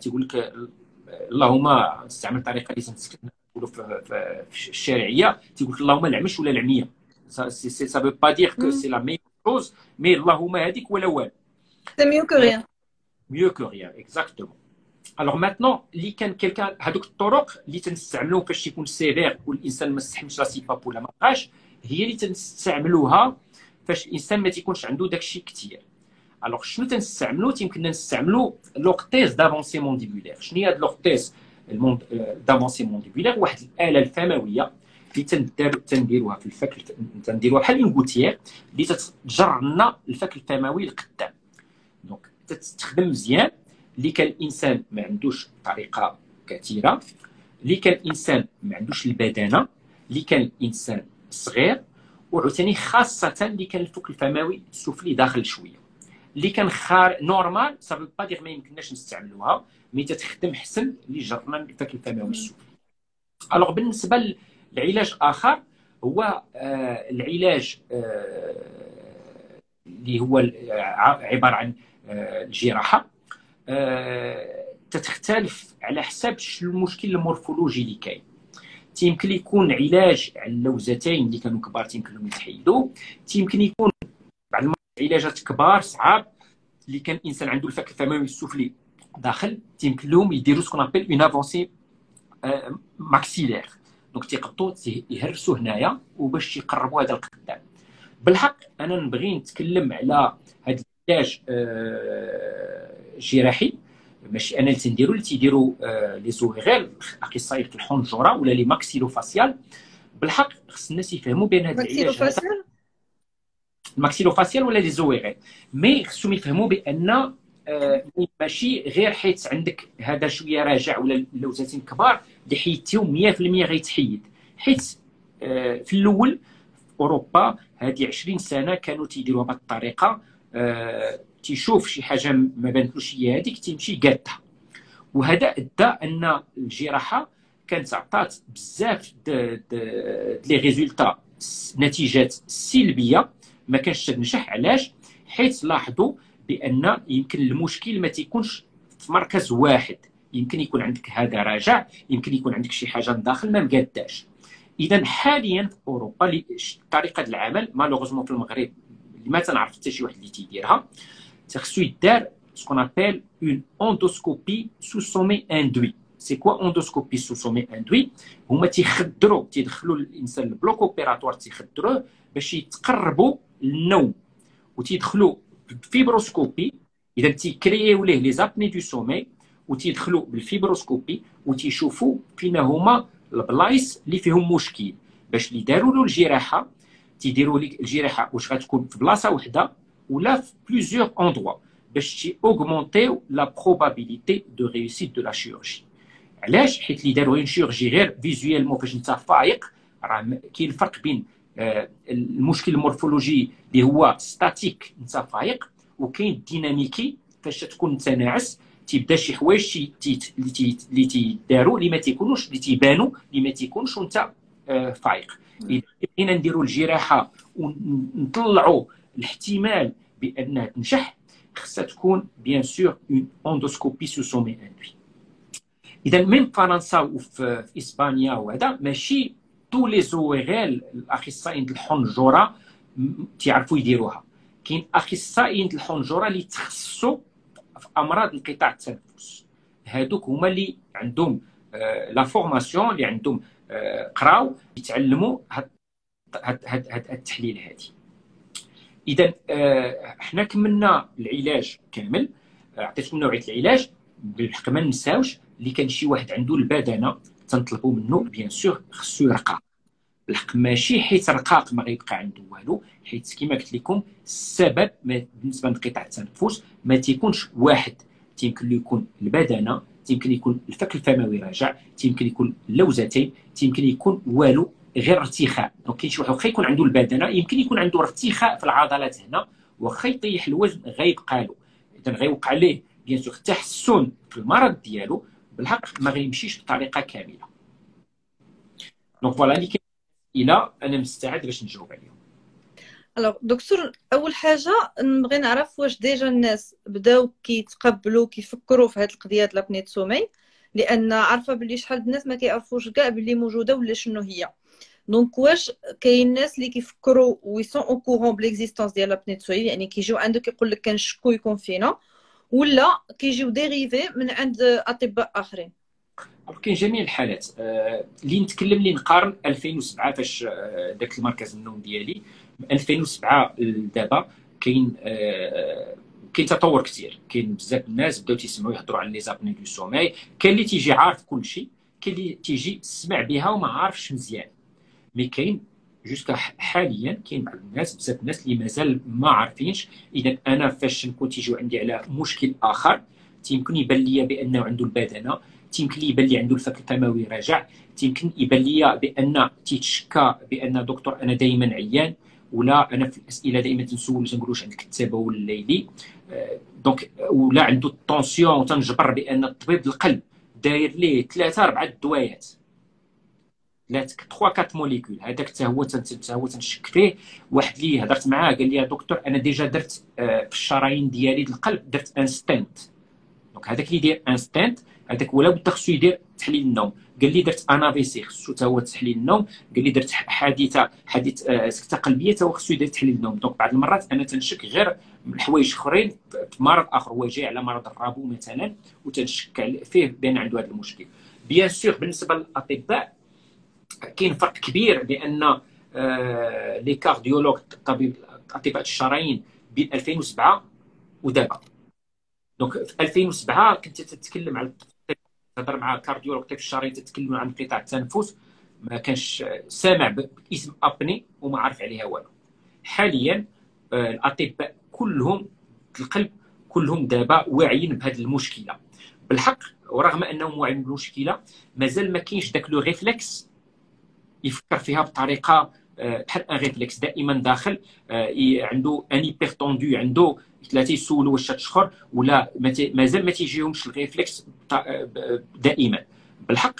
تيقول لك اللهم استعمل طريقه اللي تنقولوا في الشارعيه، تيقول لك اللهم العمش ولا العميه. سا فو با دير كو سي لا ميم شوز، مي اللهم هذيك ولا والو، سي ميو كو ريان. ميو كو ريان اكزاكتومون. الوغ ماتنون اللي كان كيلكان، هذوك الطرق اللي تنستعملوا فاش يكون سيفير والانسان ما استحملش لا سيباب ولا ما بقاش، هي اللي تنستعملوها فاش الانسان ما تيكونش عنده داكشي كثير. الوغ شنو تنستعملوا؟ يمكننا نستعملوا لورتيز دافونسي مونديبولير. شنو هي هاد لورتيز دافونسي مونديبولير؟ واحد الاله الفمويه اللي تنديروها في الفك، تنديروها بحال اون غوتيير اللي تتجر لنا الفك الفموي لقدام. دونك تستخدم مزيان اللي كان الانسان ما عندوش طريقه كثيره، اللي كان الانسان ما عندوش البدانه، اللي كان الانسان صغير، وعاوتاني خاصه اللي كان الفك الفموي السفلي داخل شويه. اللي كان نورمال سافو با دير ما يمكنناش نستعملوها، مي تتخدم حسن اللي جرنا الفك الفموي السفلي. الوغ بالنسبه للعلاج اخر، هو العلاج اللي هو عباره عن الجراحه. تتختلف على حساب المشكل المورفولوجي اللي كاين. تيمكن يكون علاج على اللوزتين اللي كانوا كبار تيمكن لهم يتحيدوا، تيمكن يكون بعض المرات علاجات كبار صعاب اللي كان الانسان عنده الفك الفموي السفلي داخل تيمكن لهم يديروا سكون ابل اون افونسي ماكسيلير. دونك تيقطوا يهرسوا هنايا وباش يقربوا هذا القدام. بالحق انا نبغي نتكلم على هذا العلاج جراحي، ماشي انا اللي تنديرو، اللي تيديروا لي زوغيل اخصائي الحنجره ولا لي ماكسيلوفاسيال. بالحق خص الناس يفهموا بان هذا العلاج الماكسيلوفاسيال ولا لي زوغيل، مي خصهم يفهموا بان ماشي غير حيت عندك هذا شويه راجع ولا اللوزتين كبار اللي حيدتيهم 100% غيتحيد. حيت في الاول في اوروبا هذه 20 سنه كانوا تيديروها بهذه الطريقه. تيشوف شي حاجه ما بانتلوش هي هذيك تيمشي قادها، وهذا ادى ان الجراحه كانت عطات بزاف لي ريزولتا، نتيجات سلبيه ما كانش تنجح. علاش؟ حيت لاحظوا بان يمكن المشكل ما تيكونش في مركز واحد، يمكن يكون عندك هذا راجع، يمكن يكون عندك شي حاجه من داخل ما مقاداش. اذا حاليا في اوروبا طريقه العمل مالوغوزمون في المغرب اللي ما تنعرف حتى شي واحد اللي تيديرها، خصو يدار سكون ابل اون اندوسكوبي سو سومي اندوي. سي كوا اندوسكوبي سو سومي اندوي؟ هما تيخدروا تيدخلوا الانسان البلوك اوبيراتوار تيخدروه باش يتقربوا للنوم، وتيدخلوا بالفيبروسكوبي. اذا تيكرييو ليه لي زابني دو سومي وتيدخلوا بالفيبروسكوبي وتيشوفوا فين هما البلايص اللي فيهم مشكل، باش اللي داروا له الجراحه تيديروا لك الجراحه واش غتكون في بلاصه وحده ولا في بليزيور اندروا، باش تي اوغمونتيو لا بروبابيليتي دو ريوسيت دو لا شيرورجي. علاش؟ حيت اللي داروا اون شيرورجي غير فيزويلمون فاش انت فايق، راه كاين الفرق بين المشكل المورفولوجي اللي هو ستاتيك انت فايق، وكاين الديناميكي فاش تكون انت ناعس تيبدا شي حوايج اللي تيداروا اللي ما تيكونوش، اللي تيبانوا اللي ما تيكونش وانت فايق. اذا بغينا نديروا الجراحه ونطلعوا الاحتمال بانها تنجح، خصها تكون بيان سور اون اندوسكوبي سو سومي اندوي. اذا من فرنسا وفي اسبانيا وهذا ماشي تو لي زوغيل الاخصائيين الحنجره تيعرفوا يديروها. كاين اخصائيين الحنجره اللي تخصصوا في امراض انقطاع التنفس، هادوك هما اللي عندهم لا فورماسيون، اللي عندهم قراو يتعلموا هاد التحليل هادي. اذا حنا كملنا العلاج كامل، عطيتكم نوعيه العلاج. بالحق ما ننساوش اللي كان شي واحد عنده البدنه تنطلبوا منه بيان سور خصو يرقى. بالحق ماشي حيت رقاق ما غيبقى عنده والو، حيت كما قلت لكم السبب بالنسبه لانقطاع التنفس ما تيكونش واحد، تيمكن له يكون البدنه، تيمكن يكون الفك الفموي راجع، تيمكن يكون اللوزتين، تيمكن يكون والو غير ارتخاء. دونك كاين شي واحد واخا يكون عنده البدنه يمكن يكون عنده ارتخاء في العضلات هنا، واخا يطيح الوزن غيبقى له. اذا غيوقع ليه بيان سور تحسن في المرض ديالو، بالحق ما غيمشيش بطريقه كامله. دونك فوالا اللي الى انا مستعد باش نجاوب عليهم. الوغ دكتور، اول حاجه نبغي نعرف واش ديجا الناس بداو كيتقبلوا كيفكروا في هذه القضيه ديال لابني سومي، لان عارفه باللي شحال الناس ما كيعرفوش كاع باللي موجوده ولا شنو هي. دونك واش كاين الناس اللي كيفكروا وي سون او كورون بليكزيستونس ديال لابني سومي، يعني كيجيو عندك يقول لك كنشكو يكون فينا، ولا كيجيو ديريفي من عند اطباء اخرين؟ كاين جميع الحالات. اللي نتكلم اللي نقارن 2007 فاش داك المركز النوم ديالي 2007 لدابا كاين تطور كثير. كاين بزاف الناس بداو تيسمعوا يهضروا على لي زابني دو سومي. كاين اللي تيجي عارف كل شيء، كاين اللي تيجي سمع بها وما عارفش مزيان. مي كاين جوسكا حاليا كاين بعض الناس، بزاف الناس اللي مازال ما عارفينش. اذا انا فاش نكون تيجيو عندي على مشكل اخر، تيمكن يبان لي بانه عنده البدنه، تيمكن لي يبان لي عنده الفك الفموي راجع، تيمكن يبان لي بان تيتشكى بان دكتور انا دائما عيان، ولا انا في الاسئله دائما تنسول تنقول واش عندك التبول الليلي، دونك ولا عنده الطونسيون وتنجبر بان الطبيب القلب داير ليه 3 4 دوايات، 3 4 موليكول. هذاك حتى هو تنشك فيه. واحد اللي هضرت معاه قال لي يا دكتور انا ديجا درت في الشرايين ديالي القلب درت ان ستنت. دونك هذاك اللي يدير ان ستنت هذاك ولا بد خصو يدير تحليل النوم. قال لي درت انافيسي خصو حتى هو تحليل النوم. قال لي درت حادث سكته قلبيه حتى هو خصو يدير تحليل النوم. دونك بعض المرات انا تنشك غير من حوايج اخرين في مرض اخر، هو جاي على مرض الربو مثلا وتنشك فيه بان عنده هذا المشكل. بيان سور بالنسبه للاطباء كاين فرق كبير بان لي كارديولوج اطباء الشرايين بين 2007 ودابا. دونك في 2007 كنت تتكلم على تهضر مع كارديولوج طب الشرايين تتكلم عن انقطاع التنفس، ما كانش سامع باسم ابني وما عارف عليها والو. حاليا الاطباء كلهم القلب كلهم دابا واعيين بهذه المشكله بالحق، ورغم انهم واعيين بالمشكله مازال ما كاينش داك لو ريفلكس يفكر فيها بطريقه بحال ان ريفلكس دائما داخل. عنده ان هيبرتوندو عنده ثلاثه يسولوا واش تشخر ولا مازال ما تيجيهمش الريفلكس دائما بالحق.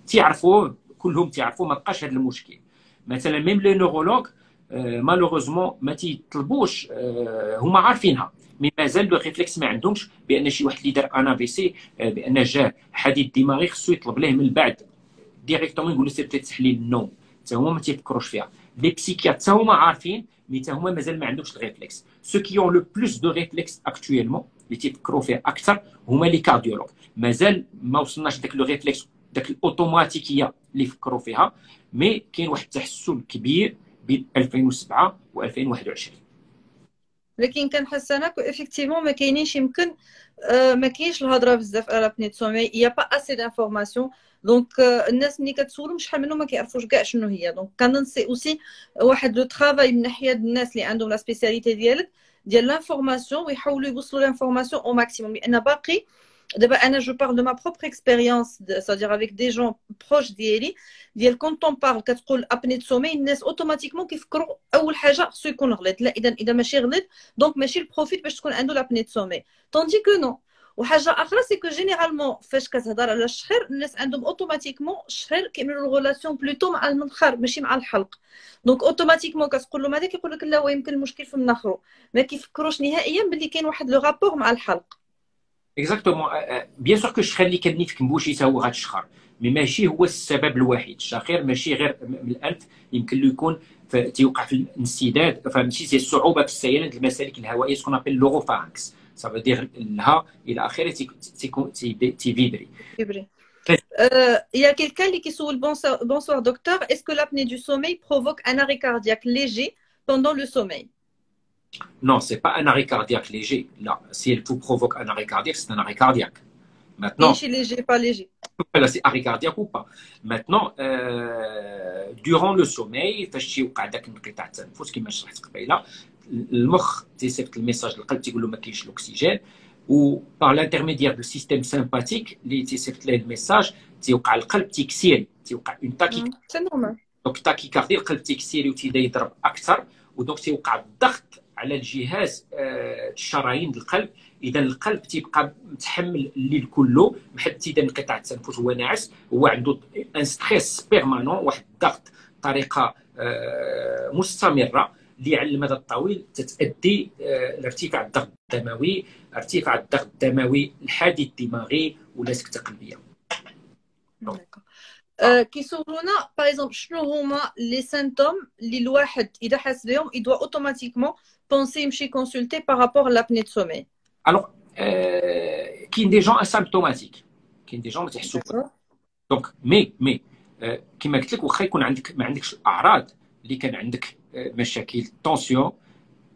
تعرفوا كلهم تعرفوا ما بقاش هذا المشكل. مثلا ميم لي نورولوج مالوغوزمون ما تيطلبوش، هما عارفينها مي مازال لو ريفلكس ما عندهمش بان شي واحد اللي دار ان في سي بان جاه حديد دماغي خصو يطلب ليه من بعد ديريكتومون يقول له سير تحليل النوم. حتى هما ما تيفكروش فيها. لي بسيكيات حتى هما عارفين مي حتى هما مازال ما عندهمش الريفلكس. سو كي اون لو بلوس دو ريفلكس اكطويلمون اللي تيفكروا فيه اكثر هما لي كارديولوج. مازال ما وصلناش داك لو ريفلكس داك الاوتوماتيكيه اللي يفكروا فيها، مي كاين واحد التحسن كبير بين 2007 و 2021. لكن كنحس انا افيكتيفمون ما كاينينش يمكن ما كاينش الهضره بزاف على لابني دو سومي، يا با اسي دانفورماسيون. دونك الناس ملي كتسولهم شحال منهم ما كيعرفوش كاع شنو هي. دونك كننصي اوسي واحد لو ترافاي من ناحيه الناس اللي عندهم لا سبيسياليتي ديال لانفورماسيون ويحاولوا يوصلوا لانفورماسيون او ماكسيموم. لان باقي دابا انا جو بارل دو ما بروبر اكسبيريونس سادير افيك دي جون بروش ديالي ديال كونت اون بارل كتقول ابني دو سومي الناس اوتوماتيكمون كيفكروا اول حاجه خصو يكون غلط. لا اذا ماشي غلط دونك ماشي البروفيت باش تكون عنده لابني دو سومي. طوندي كو نو. وحاجه اخرى سي كو جينيرالمون فاش كتهضر على الشخير الناس عندهم اوتوماتيكمون الشخير كيعملوا الغولاسيون بلوتو مع المنخر ماشي مع الحلق. دونك اوتوماتيكمون كتقول لهم هذا كيقول لك لا هو يمكن المشكل في مناخرو، ما كيفكروش نهائيا باللي كاين واحد لو رابور مع الحلق. اكزاكتومون. بيان سور كو الشخير اللي كنيت في كمبوشي حتى هو غاتشخر، مي ماشي هو السبب الوحيد. الشخير ماشي غير من الانف، يمكن له يكون تيوقع في الانسداد، فهمتي زي الصعوبه في السيلان المسالك الهوائيه سكون ابل لوغوفارنكس صافي دير لها الى اخره تيفيبري. Il y a quelqu'un qui dit bonsoir docteur, est-ce que l'apnée du sommeil provoque un arrêt cardiaque léger pendant le sommeil? Non, c'est pas un arrêt cardiaque léger. Là, si elle vous provoque un arrêt cardiaque, c'est un arrêt cardiaque. Maintenant, c'est léger, pas léger. Là, c'est arrêt cardiaque ou pas. Maintenant, durant le sommeil, فاش تيوقع داك انقطاع التنفس كما شرحت قبيله، المخ تيصيفط الميساج للقلب تيقول له ما كاينش الاكسجين، و par l'intermédiaire du système sympathique اللي تيصيفط ليه الميساج تيوقع القلب تيكسيري، تيوقع اون تاكي. سي نورمال. دونك تاكي كاردي القلب تيكسيري وتيبدا يضرب اكثر، ودونك تيوقع الضغط على الجهاز الشرايين ديال القلب. اذا القلب تيبقى متحمل الليل كله لحد تيبدا انقطاع التنفس، هو ناعس، هو عنده ان ستريس بيرمانون، واحد الضغط بطريقه مستمره اللي على المدى الطويل تتؤدي لارتفاع الضغط الدموي، ارتفاع الضغط الدموي، الحادث الدماغي ولا سكته قلبيه. كيسولونا باغ اكزومبل شنو هما لي سيمبتوم اللي الواحد اذا حس بهم يدوا اوتوماتيكمون بونسي يمشي كونسلتي بارابور لابني دو سومي. الوغ كاين دي جون اسيمبتوماتيك، كاين دي جون ما تيحسوا. دونك مي كما قلت لك واخا يكون عندك ما عندكش الاعراض اللي كان عندك مشاكل طونسيون،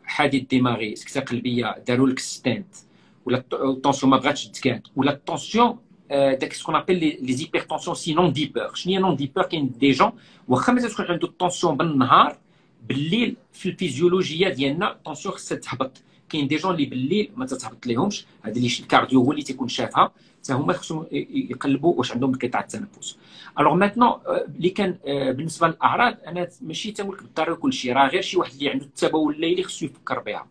حادث دماغي، سكته قلبيه، داروا لك ستانت، ولا الطونسيون ما بغاتش تكاد، ولا الطونسيون داك سكون ابل لي زيبرتونسيون سي نون ديبور. شنو هي نون ديبور؟ كاين دي جون واخا ما تكون عنده الطونسيون بالنهار، بالليل في الفيزيولوجيا ديالنا الطونسيون خصها تهبط. كاين دي جون اللي بالليل ما تتهبط ليهمش، هذا اللي الكارديو هو اللي تيكون شافها، حتى هما خصهم يقلبوا واش عندهم انقطاع التنفس. الوغ ماتنون اللي كان بالنسبه للاعراض انا ماشي تنقول لك بالضروره كل شيء، راه غير شي واحد اللي عنده التبول الليلي خصو يفكر بها،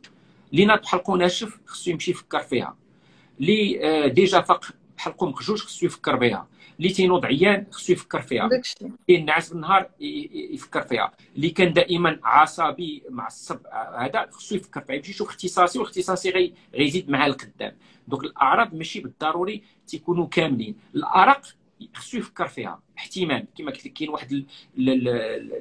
اللي ناض بحلقو ناشف خصو يمشي يفكر فيها، اللي ديجا فاق بحال قوم جوج خصو يفكر بها، اللي تينوض عيان خصو يفكر فيها، كاين نعاس بالنهار يفكر فيها، اللي كان دائما عصبي معصب هذا خصو يفكر فيها، يمشي يشوف اختصاصي والاختصاصي غيزيد معاه القدام. دونك الاعراض ماشي بالضروري تيكونوا كاملين. الارق خصو يفكر فيها احتمال، كما قلت لك كاين واحد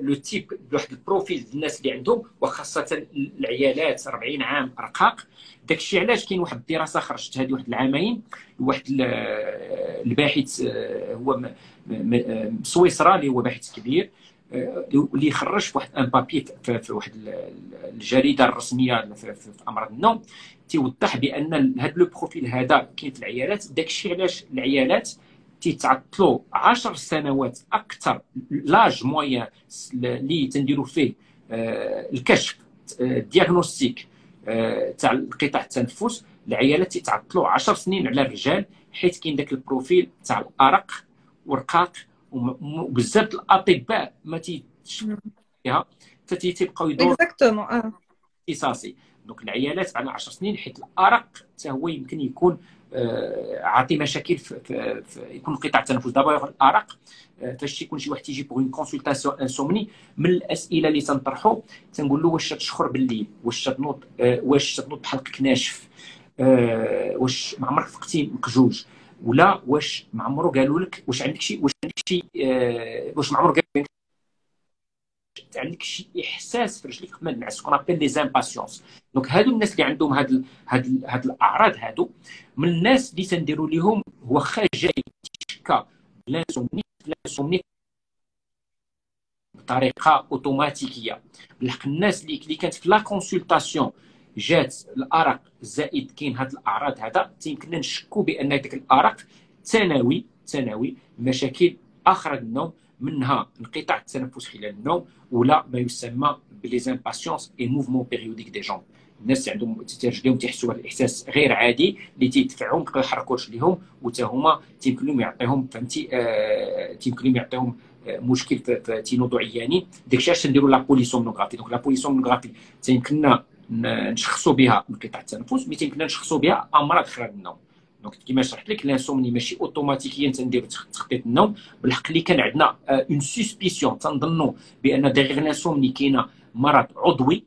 لو تيب، واحد البروفيل ديال الناس اللي عندهم، وخاصه العيالات 40 عام رقاق. داكشي علاش كاين واحد الدراسه خرجت هذه واحد العامين، واحد الباحث هو سويسرا اللي هو باحث كبير، اللي خرج في واحد ان بابي في واحد الجريده الرسميه في امراض النوم، تيوضح بان هذا لو بروفيل هذا كاين في العيالات. داكشي علاش العيالات تيتعطلوا 10 سنوات اكثر لاج مويان اللي تنديروا فيه الكشف الدياغنوستيك تاع انقطاع التنفس. العيالات تيتعطلوا 10 سنين على الرجال، حيت كاين داك البروفيل تاع الارق ورقاق، وبزاف الاطباء ما تيشوفوا فيها حتى تيبقاو يدوروا اختصاصي. دونك العيالات على 10 سنين، حيت الارق حتى هو يمكن يكون عاطي مشاكل في يكون انقطاع التنفس. دابا الارق فاش تيكون شي واحد تيجي بوغ اون كونسلطاسيون انسومني، من الاسئله اللي تنطرحوا تنقول له واش تشخر بالليل، واش تنوض بحلقك ناشف، واش ما عمرك فقتي مقجوج، ولا واش ما عمرو قالوا لك واش عندك شي واش ما عمرو قالوا لك عندك شي احساس في رجليك قبل ما تنعس، كون ابل لي زامباسيونس. دونك هادو الناس اللي عندهم هاد الاعراض هادو، من الناس اللي تنديروا لهم واخا جاي تشكى لانسومني بطريقه اوتوماتيكيه. بالحق الناس اللي كانت في لا كونسلطاسيون جات الارق زائد كاين هاد الاعراض هذا، يمكننا نشكوا بان داك الارق ثانوي مشاكل اخرى للنوم، منها انقطاع التنفس خلال النوم، ولا ما يسمى بلي زامباسيونس اي موفمون بيريوديك دي جامب. الناس عندهم رجليهم تيحسوا بهذا الاحساس غير عادي اللي تيدفعهم يبقاو يحركوا رجليهم، وتا هما تيمكن لهم يعطيهم فهمتي تيمكن لهم يعطيهم مشكل في تينوضوا عيانين. داكشي علاش نديروا لا بوليسومنوغرافي. دونك لا بوليسومنوغرافي تيمكننا نشخصوا بها انقطاع التنفس، مي تيمكننا نشخصوا بها امراض خلال النوم. دونك كما شرحت لك الانسومني ماشي اوتوماتيكيا تنديروا تخطيط النوم، بالحق اللي كان عندنا اون سسبيسيون تنظنوا بان داغيغ الانسومني كاينه مرض عضوي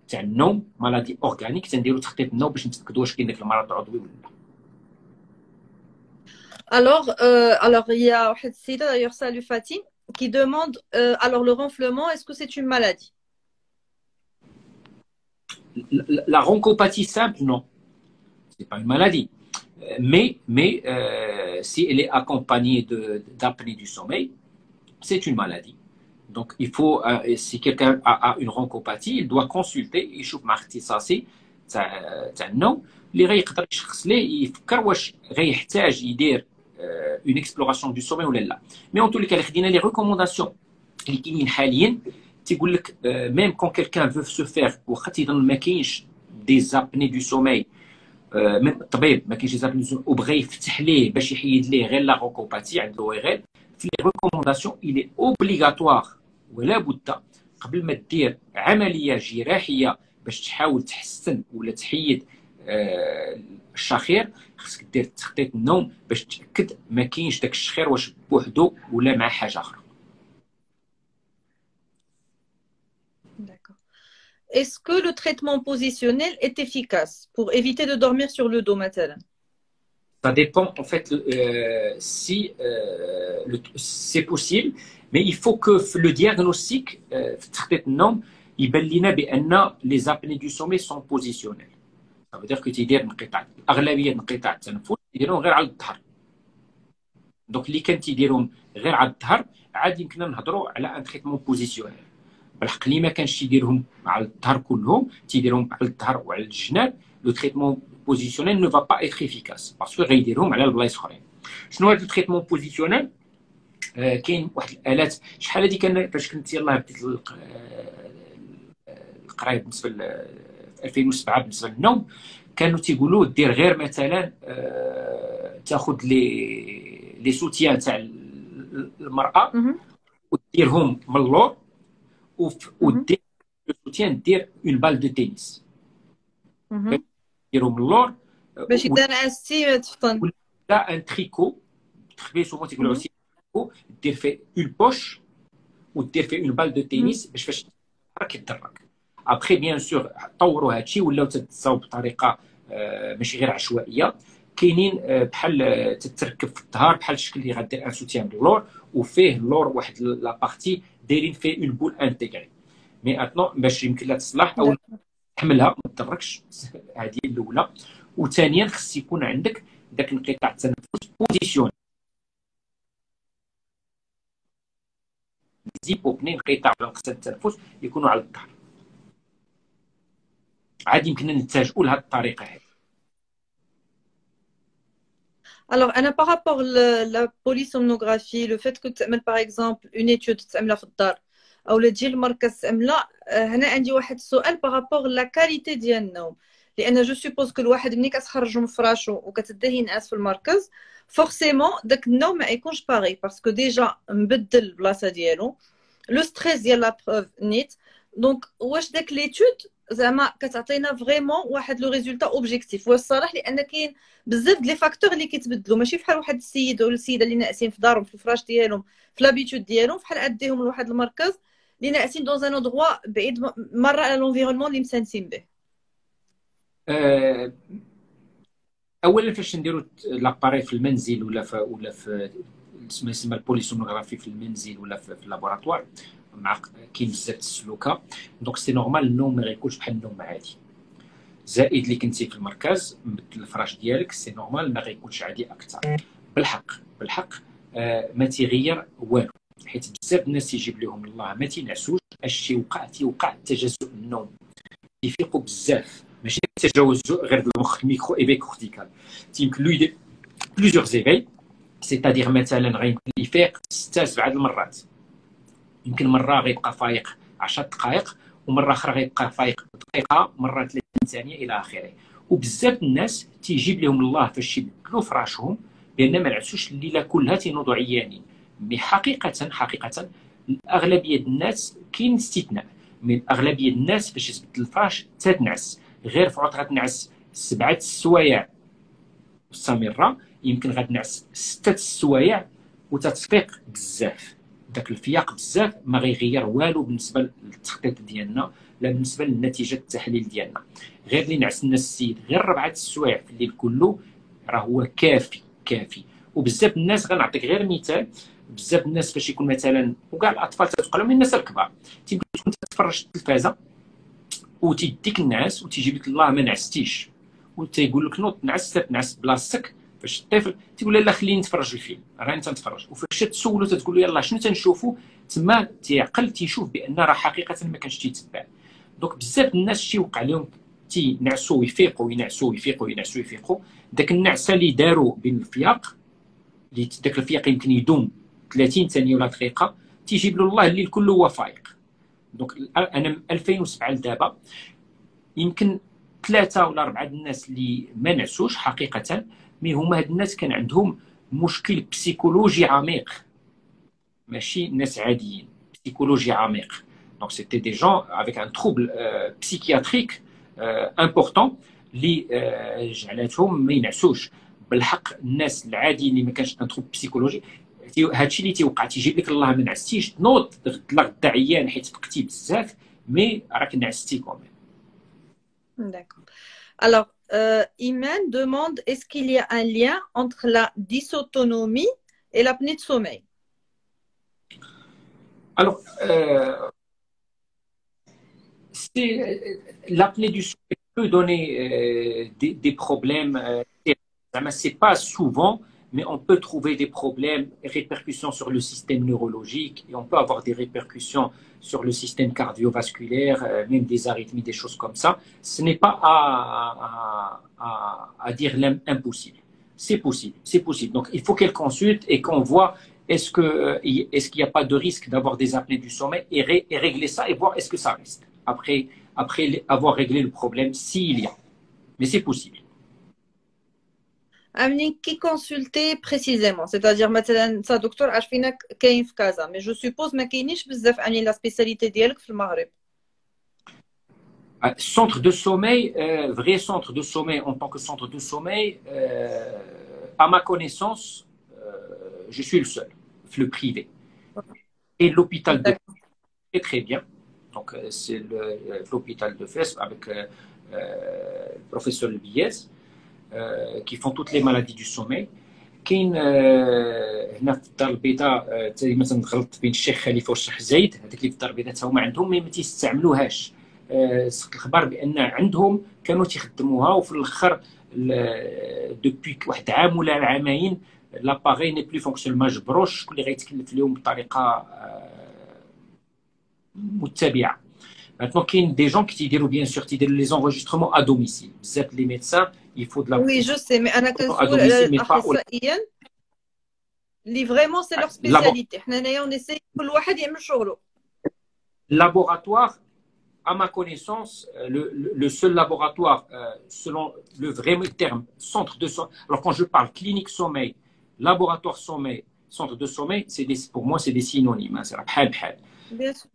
تاع النوم، مالادي اورغانيك، تنديروا تخطيط النوم باش نتاكدوا واش كاين داك المرض العضوي ولا لا. Alors, il y a واحد السيده d'ailleurs, salut Fatih, qui demande alors le ronflement, est-ce que c'est une maladie? La ronchopathie simple, non, c'est pas une maladie. Mais si elle est accompagnée d'apnée du sommeil, c'est une maladie. Donc, il faut, si quelqu'un a une ronchopathie, il doit consulter, يشوف مع اختصاصي تاع النوم اللي غيقدر يشخص ليه يفكر واش غيحتاج يدير اون اكسبلوراسيون دو سومي ولا لا. مي اون تو لي كان خدينا لي ريكومونداسيون اللي كاينين حاليا، تيقول لك ميم كون كيلكان فو سو فير، واخا تيظن ما كاينش دي زابني دو سومي، من الطبيب ما كاينش زابني دو سومي وبغى يفتح ليه باش يحيد ليه غير لا روكوباتي عنده غير في لي ريكومونداسيون إلي اوبليغاتوار ولا بد قبل ما دير عمليه جراحيه باش تحاول تحسن ولا تحيد الشخير، خصك دير تخطيط النوم باش تاكد ما كاينش داك الشخير واش بوحدو ولا مع حاجه اخرى. D'accord. Est-ce que le traitement positionnel est efficace pour éviter de dormir sur le dos مثلا? Ça dépend en fait si c'est possible, mais il faut que le diagnostic في تخطيط النوم يبان لنا بان les apnées du sommeil sont positionnelles. Ça veut dire que تيدير انقطاع، اغلبيه انقطاع التنفس يديرون غير على الظهر. دونك اللي كان تيديرهم غير على الظهر عاد يمكننا نهضروا على ان تريتمون بوزيسيونيل. بالحق اللي ما كانش تيديرهم على الظهر كلهم، تيديرهم على الظهر وعلى الجناب، لو تريتمون بوزيسيونيل نو فا با ايتر افيكاس باسكو غيديرهم على البلايص اخرين. شنو هذا التريتمون بوزيسيونيل؟ كاين واحد الالات، شحال هذه كان فاش كنت يلاه بديت القرايه بالنسبه ل 2007 بالنسبه للنوم، كانوا تيقولوا دير غير مثلا تاخذ لي سوتيان تاع المراه وديرهم من اللور، ودير سوتيان دير اون بال دو تنس، ديرهم من اللور باش اذا نعستي تفطن là un tricot très souvent تيقولوا aussi tricot دير فيه une poche ودير فيه une balle de tennis باش فاش راك يتدرك. ابخي بيان سور طوروا هادشي ولاو تتصاوب بطريقه ماشي غير عشوائيه. كاينين بحال تتركب في الظهر بحال الشكل اللي غدير ان سوتيان دو لور وفيه اللور واحد لا بارتي دايرين فيه اون بول انتيغري. مي اتنون باش يمكن لها تصلح او تحملها ما تضركش. هذه الاولى. وثانيا خص يكون عندك داك انقطاع التنفس بوزيسيون زيبوبني انقطاع ولا انقطاع التنفس يكونوا على الظهر. عادي يمكننا نتجهوا لهذه الطريقه هذه. Alors, par rapport à la polysomnographie, le fait que tu aimes par exemple une étude tu aimes la فالدار او le ديال المركز تعملها هنا عندي واحد السؤال par rapport à la qualité ديال النوم. لان جو سوبوز كل واحد ملي كتخرجوا من فراشو وكتديه ينعس في المركز فورسيمون داك النوم ما يكونش باغي باسكو ديجا مبدل البلاصه ديالو لو ستريس ديال لا بروف نيت. دونك واش داك ليتود زعما كتعطينا فريمون واحد لو ريزولتا اوبجيكتيف؟ والصراحه لان كاين بزاف د لي فاكتور اللي كيتبدلوا ماشي بحال واحد السيد ولا السيده اللي ناعسين في دارهم في الفراش ديالهم في لابيتود ديالهم بحال اديهم لواحد المركز اللي ناعسين دون ان اندروا بعيد مره على لونفيرونمون اللي مسانسين به. اولا فاش نديروا لاباري في المنزل ولا في يسمى البوليسونوغرافي في المنزل ولا في اللابوراتوار مع كاين بزاف السلوكه. دونك سي نورمال النوم ما غيكونش بحال النوم عادي. زائد اللي كنتي في المركز مبدل الفراش ديالك سي نورمال ما غيكونش عادي اكثر. بالحق ما تيغير والو حيت بزاف الناس يجيب لهم الله ما تينعسوش. الشيء تيوقع تجزؤ النوم يفيقوا بزاف ماشي تجاوز غير المخ الميكرو ايفي كورتيكال. يمكن له يدير بليزيور زيفي سيتادير مثلا غيمكن يفيق 6 7 المرات. يمكن مره غيبقى فايق 10 دقائق ومره اخرى غيبقى فايق دقيقه مره 30 ثانيه الى اخره. وبزاف الناس تيجيب لهم الله فاش يبدلوا فراشهم بان ما نعسوش الليله كلها تينوضوا عيانين. مي حقيقه الاغلبيه الناس كاين استثناء من اغلبيه الناس فاش تبدل الفراش تتنعس غير فعوت غتنعس 7 السوايع مستمره. يمكن غتنعس 6 السوايع وتتفيق بزاف. داك الفياق بزاف ما غيغير والو بالنسبه للتخطيط ديالنا لا بالنسبه للنتيجه التحليل ديالنا. غير اللي نعس لنا السيد غير 4 السوايع في الليل كله راه هو كافي. وبزاف الناس غنعطيك غير مثال. بزاف الناس فاش يكون مثلا وكاع الاطفال تتقالوا من الناس الكبار تيبقى تكون تتفرج التلفازه وتيديك النعاس وتيجيب لك الله ما نعستيش وتيقول لك نوض تنعس بلاصتك. فاش الطفل تيقول لا خليني نتفرج الفيلم راني تنتفرج. وفاش تسولو تتقول له يلاه شنو تنشوفوا تما تيعقل تيشوف بان راه حقيقه ما كانش تيتبع. دونك بزاف الناس شي وقع لهم تينعسوا ويفيقوا يفيقوا. داك النعسه اللي داروا بين الفياق اللي داك الفياق يمكن يدوم 30 ثانيه ولا دقيقه تيجيب له الله الليل كله هو فايق. دونك انا من 2007 لدابا يمكن 3 ولا 4 الناس اللي ما نعسوش حقيقه مي هما هاد الناس كان عندهم مشكل بسيكولوجي عميق ماشي ناس عاديين. بسيكولوجي عميق. دونك سيتي دي جون افيك ان تروبل بسيكياتريك امبورطون اللي جعلتهم ما ينعسوش. بالحق الناس العاديين اللي ما كانش ان تروب بسيكولوجي هادشي اللي تيوقع تيجيب لك الله ما نعستيش تنوض غدا عيان حيت فقتي بزاف مي راك نعستي كومين. D'accord. Alors, Iman demande est-ce qu'il y a un lien entre la dysautonomie et l'apnée de sommeil? Alors, l'apnée du sommeil peut donner des problèmes. C'est pas souvent, mais on peut trouver des problèmes, répercussions sur le système neurologique et on peut avoir des répercussions sur le système cardiovasculaire, même des arythmies, des choses comme ça. Ce n'est pas à dire impossible. C'est possible. Donc il faut qu'elle consulte et qu'on voit est-ce qu'il n'y a pas de risque d'avoir des apnées du sommeil et régler ça et voir est-ce que ça reste après avoir réglé le problème s'il y a. Mais c'est possible. Amni, qui consulter précisément, c'est-à-dire مثلا ça docteur عارفينك كاين في كازا mais je suppose ما كاينيش بزاف عاملين la spécialité ديالك في المغرب. Centre de sommeil, vrai centre de sommeil en tant que centre de sommeil, à ma connaissance, je suis le seul, le privé. Et l'hôpital de est très bien. Donc, c'est l'hôpital de Fès avec le professeur Biez qui font toutes les maladies du sommeil. كاين هنا في الدار البيضاء مثلا غلط بين الشيخ خليفه والشيخ زايد، هذاك اللي في الدار البيضاء تا هما عندهم ما تيستعملوهاش. سقط الخبر بان عندهم كانوا تيخدموها وفي الاخر دوبي واحد عام ولا عامين لاباغي ني بلو فونكسيون ما جبروش، شكون اللي غيتكلف لهم بطريقه متبعه. Maintenant, il y a des gens qui disent bien sûr les enregistrements à domicile. Les médecins, il faut de la. Oui, je sais, mais à domicile, mais pas vraiment, c'est leur spécialité. On essaie que le monde laboratoire, à ma connaissance, le seul laboratoire, selon le vrai terme, centre de sommeil. Alors, quand je parle clinique sommeil, laboratoire sommeil, centre de sommeil, pour moi, c'est des synonymes. C'est la bhal. Bien sûr.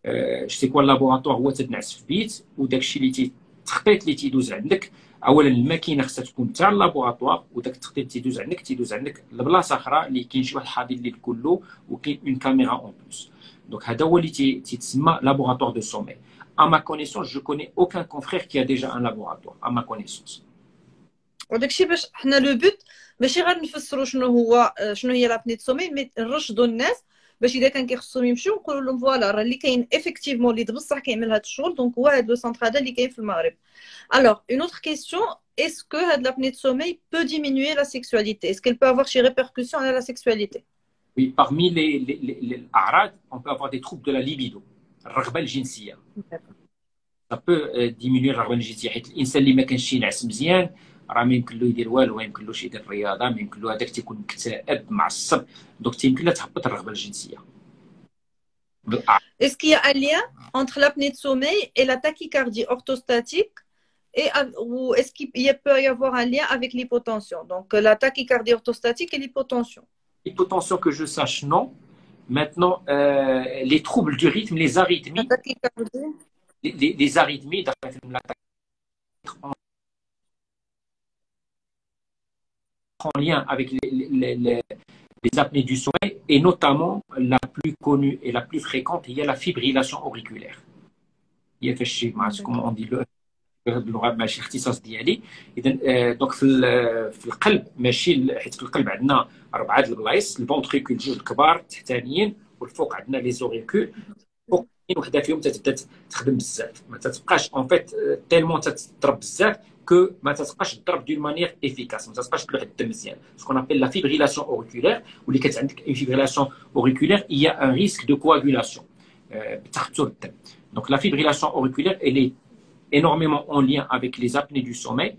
je sais quoi le laboratoire هو تتنعس في بيت وداك الشيء اللي التخطيط اللي تيدوز عندك اولا الماكينه خصها تكون تاع اللابوراتوار وداك التخطيط تيدوز عندك لبلاصه اخرى اللي كاين شي واحد حاضر اللي كله وكاين اون كاميرا اون بلوس. دونك هذا هو اللي تيتسمى laboratoire de sommeil. À ma connaissance, je connais aucun confrère qui a déjà un laboratoire à ma connaissance. وداك الشيء باش حنا لو بوت ماشي غير نفسروا شنو هي لابني سومي، مي نرشدوا الناس باش اذا كان كيخصهم يمشيو نقولوا لهم فوالا راه اللي كاين افيكتيفمون اللي بصح كيعمل هذا الشغل، دونك هو هذا لو سونتر هذا اللي كاين في المغرب. Alors, une autre question, est-ce que l'apnée de sommeil peut diminuer la sexualité? Est-ce qu'elle peut avoir des répercussions à la sexualité? Oui, parmi les ARAD, on peut avoir des troubles de la libido, الرغبة الجنسية. Ça peut diminuer الرغبة الجنسية حيت الإنسان اللي ما كانش ينعس مزيان راه ما يمكن له يدير والو، ما يمكن له يدير الرياضة، ما يمكن له هذاك تيكون مكتئب معصب، دونك تيمكن له تهبط الرغبة الجنسية. Est-ce qu'il y a un lien entre l'apnée de sommeil et la tachycardie orthostatique ou est-ce qu'il peut y avoir un lien avec l'hypotension? Donc la tachycardie orthostatique et l'hypotension. L'hypotension que je sache, non. Maintenant, les troubles du rythme, les arythmies, les arythmies, en lien avec les apnées du sommeil, et notamment la plus connue et la plus fréquente, il y a la fibrillation auriculaire. Il y a fait comme on dit باللغه ماشي اختصاص ديالي. اذا دونك في القلب ماشي حيت في القلب عندنا 4 البلايص، الفونتريكول جوج الكبار تحتانيين والفوق عندنا لي زوريكول، فوق وحده فيهم تتبدا تخدم بزاف، ما تتبقاش اون فيت تيلمون تضرب بزاف كو ما تتبقاش تضرب دون مانيير افيكاس، ما تتبقاش تلوح الدم مزيان، سكون ابيل لا فيبريلاسيون اوريكولير. واللي كانت عندك اون فيبريلاسيون اوريكولير il y a un risque de coagulation بتخثر الدم. دونك لا فيبريلاسيون اوريكولير elle est énormément en lien avec les apnées du sommeil,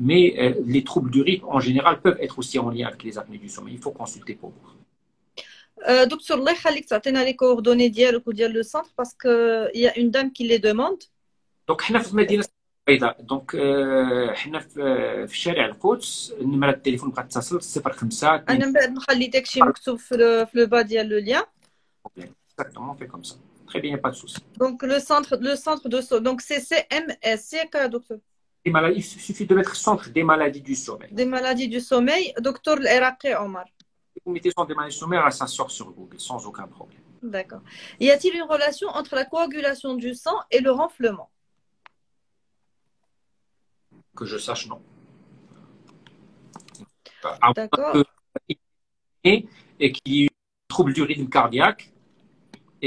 mais les troubles du rythme en général peuvent être aussi en lien avec les apnées du sommeil. Il faut consulter pour voir. Docteur, الله يخليك تعطينا les coordonnées ديالك وديال le centre parce que il y a une dame qui les demande. Donc حنا في مدينة البيضاء، دونك حنا في شارع القدس، نمرة التليفون بقى تتصل 05. انا من بعد نخلي داكشي مكتوب في لو با ديال لو لien. Exactement, on fait comme ça. Très bien, pas de souci. Donc le centre de donc c'est CMS, c'est quoi docteur? Des maladies, il suffit de mettre centre des maladies du sommeil. Des maladies du sommeil, docteur Iraqi Omar. Si vous mettez centre des maladies du sommeil, ça sort sur Google sans aucun problème. D'accord. Y a-t-il une relation entre la coagulation du sang et le renflement? Que je sache, non. D'accord. Et qu'il y ait un trouble du rythme cardiaque,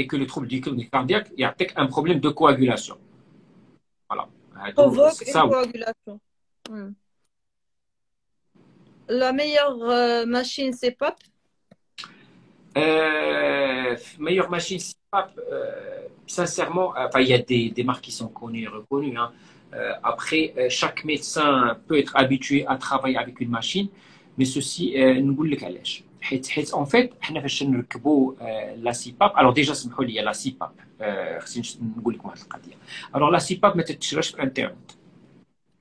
et que le trouble du rythme cardiaque, il y a peut-être un problème de coagulation. Voilà. Provoque une coagulation. La meilleure machine CPAP? Meilleure machine CPAP, sincèrement, il y a des marques qui sont connues et reconnues. Hein. Après, chaque médecin peut être habitué à travailler avec une machine, mais ceci, نقول لك علاش. حيت en fait حنا فاش نركبوا لا سيباب، alors déjà سمحوا لي لا سيباب خصني نقول لكم واحد القضيه. alors لا سيباب ما تتشراش في انترنت،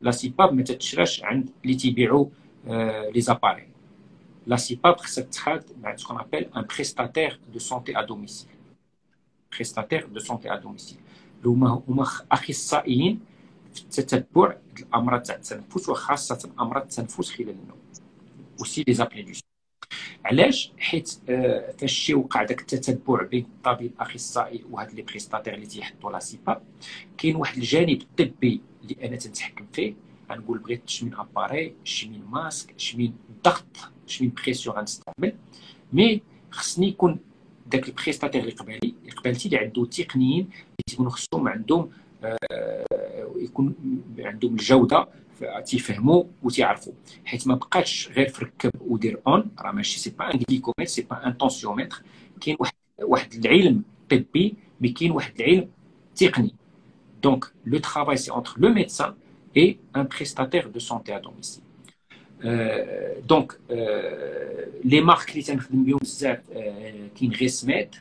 لا سيباب ما تتشراش عند اللي تيبيعوا لي زاباري. لا سيباب خصها تتخاد مع سكون ابل ان بريستاتير دو سونتي ا دوميسيل. بريستاتير دو سونتي ا دوميسيل هما اخصائيين في التتبع الامراض تاع التنفس وخاصه امراض التنفس خلال النوم. aussi les apnées du sommeil. علاش؟ حيت فاش وقع داك التتبع بين الطبيب الاخصائي وهاد لي بريستاتير اللي تيحطوا لا سيبا، كاين واحد الجانب الطبي اللي انا تنتحكم فيه. غنقول بغيت شمين اباري، شمين ماسك، شمين ضغط، شمين بريسيون غنستعمل، مي خصني يكون داك البريستاتير اللي قبالتي اللي عنده تقنيين اللي تيكونوا خصهم عندهم يكون عندهم الجوده تيفهموا وتيعرفوا، حيت ما بقاتش غير فركب ودير اون. راه ماشي سي با ان غليكومتر، سي با ان تونسيومتر. كاين واحد العلم طبي، مي كاين واحد العلم تقني. دونك لو ترافاي سي انتر لو ميدسان اي ان بريستاتير دو سونتي ا دوميسيل. دونك لي مارك اللي تنخدم بهم بزاف كاين غيسميد،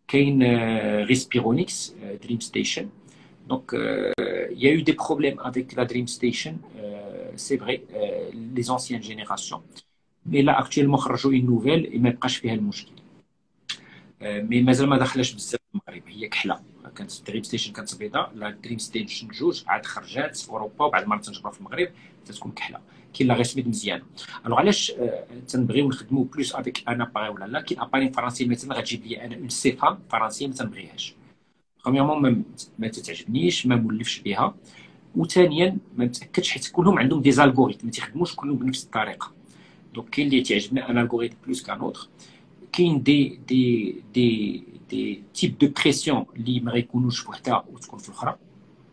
كاين ريسبيرونيكس، دريم ستيشن. Donc, il y a eu des problèmes avec la Dream Station, c'est vrai, les anciennes générations. Mais là, actuellement, خرجوا une nouvelle et ما بقاش فيها المشكل. مي مازال ما دخلش بزاف في المغرب، هي كحله. كانت دريم ستيشن كانت بيضاء، لا دريم ستيشن جوج عاد خرجات في اوروبا وبعد ما تنجبر في المغرب تتكون كحله. كاين لا غيسميد مزيانه. الوغ علاش تنبغيو نخدموا بلوس افيك ان اباري ولا لا؟ كاين اباري فرنسي مثلا غتجيب لي انا اون سيفام فرنسيه ما تنبغيهاش. برومييرمون ما تتعجبنيش، ما مولفش بها. وثانيا ما متاكدش حيت كلهم عندهم دي زالغوريثم ما تيخدموش كلهم بنفس الطريقه. دونك كاين اللي تعجبنا ان الغوريثم بلوس كان اوتر. كاين دي تيب دو بريسيون اللي ما غيكونوش في وحده وتكون في الاخرى،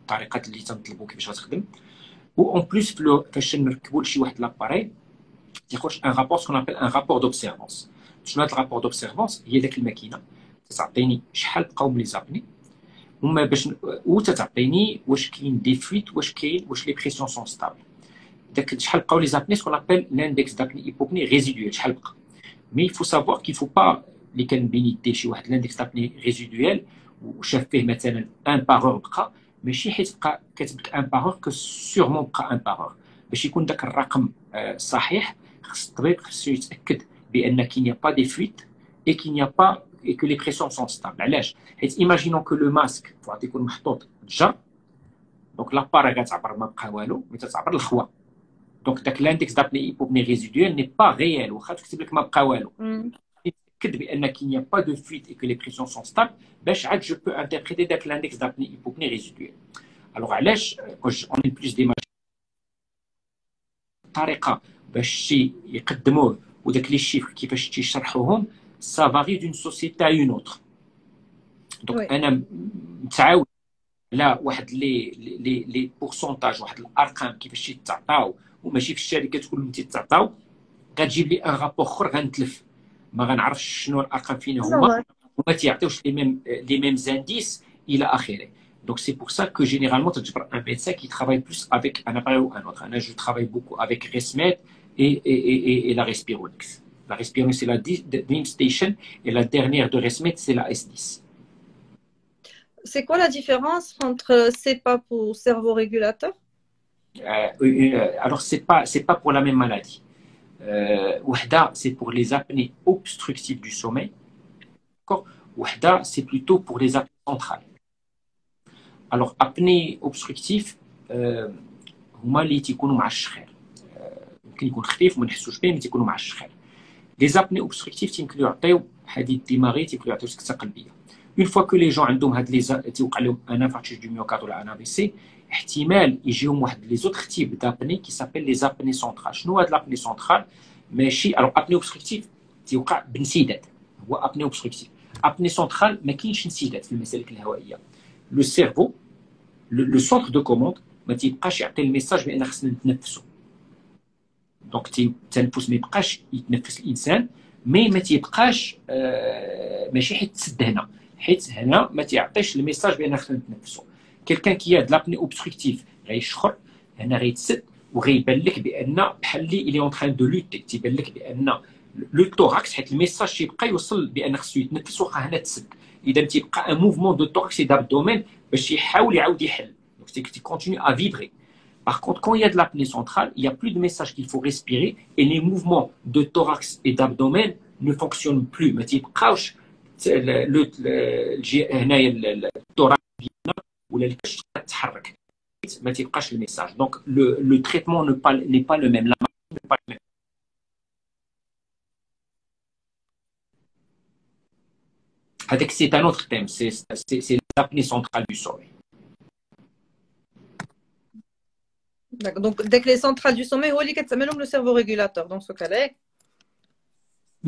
الطريقات اللي تنطلبوا كيفاش غتخدم. و اون بليس فاش نركبوا لشي واحد لاباري تيخرج ان رابور سكون ابل ان رابور دوبسيرفونس. شنو هذا الرابور دوبسيرفونس؟ هي داك الماكينه تعطيني شحال بقاو من لي زابني، وما باش وتعطيني واش كاين دي فويت، واش لي بريسيون سون ستابل. داك شحال بقاو لي زابني سكون ابل لاندكس دابني ايبوبني ريزيدويل، شحال بقى. مي يفو سافوار كي فو با اللي كنبين يدير شي واحد لاندكس دابني ريزيدويل وشاف فيه مثلا ان باغور بقى، ماشي حيت بقى كاتب لك ان باغور كو سيغمون بقى ان باغور. باش يكون داك الرقم صحيح خص الطبيب خصو يتاكد بان كي نيا با دي فويت اي كي نيا با et que les pressions sont stables. علاش؟ حيت imaginons que le masque فواحد يكون محطوط تجر، دونك لاباري غتعبر ما بقى والو، مي تتعبر الخوا. دونك داك لاندكس دابني ايبوبني ريزيدويل ني با ريال، واخا تكتب لك ما بقى والو. تاكد بان كي نيا با دو فويت et que les pressions sont stables باش عاد جو بو انتربريتي داك لاندكس دابني ايبوبني ريزيدويل. الوغ علاش اون بلوس دي طريقه باش يقدموه وداك لي شيفر كيفاش تيشرحوهم ça varie d'une société à une autre. Donc انا متعاود على واحد لي بورسونتاج، واحد الارقام كيفاش تيتعطاو، وماشي في الشركات كلهم تيتعطاو. غتجيب لي ان رابور اخر غنتلف، ما غنعرفش شنو الارقام فين هما، وما تيعطيوش لي ميم زانديس الى اخره. Donc c'est pour ça que généralement تجبر un médecin qui travaille plus avec un appareil ou un autre. Moi je travaille beaucoup avec Resmed et la Respironix. La Respironix c'est la Dream Station et la dernière de Resmed c'est la S10. C'est quoi la différence entre CPAP ou cerveau régulateur? Alors c'est pas pour la même maladie. Wahda c'est pour les apnées obstructives du sommeil. D'accord? Wahda c'est plutôt pour les apnées centrales. Alors apnée obstructive هما اللي تيكونوا مع الشخير، ممكن يكون خفيف وما نحسوش به، مي تيكونوا مع الشخير. لي زابني اوبستركتيف تيمكنوا يعطيو حديد دماغي، تيمكنوا يعطيو سكته قلبيه. اون فوا كو لي جون عندهم هاد لي تيوقع لهم ان انفاركتوس دو ميوكارد ولا ان ا بي سي، احتمال يجيهم واحد لي زوتر تيب دابني كي سابيل لي زابني سونترال. شنو هاد لابني سونترال؟ ماشي الوغ ابني اوبستركتيف تيوقع بانسداد، هو ابني اوبستركتيف. ابني سونترال ما كاينش انسداد في المسالك الهوائيه. لو سيرفو لو سونتر دو كوموند ما تيبقاش يعطي الميساج بان خصنا نتنفسوا. دونك التنفس ما يبقاش يتنفس الانسان، مي ما تيبقاش ماشي حيت تسد هنا، حيت هنا ما تيعطيش الميساج بان خصنا نتنفسوا. كيلكان كي هاد لابني اوبستركتيف غيشخر هنا، غيتسد وغيبان لك بان بحال اللي اون تران دو لوتي، تيبان لك بان لو توراكس حيت الميساج تيبقى يوصل بان خصو يتنفس واخا هنا تسد. اذا تيبقى ان موفمون دو توراكس دابدومين باش يحاول يعاود يحل، دونك تي كونتينيو ا فيبري. Par contre, quand il y a de l'apnée centrale, il n'y a plus de message qu'il faut respirer et les mouvements de thorax et d'abdomen ne fonctionnent plus. ما تيبقاوش هنايا التوراكس ولا الكش تتحرك، ما تيبقاش الميساج. Donc le traitement n'est pas le même, la maladie n'est pas le même. c'est un autre thème, c'est l'apnée centrale du sommeil. Donc, dès que les centrales du sommeil, le cerveau régulateur, dans ce cas-là.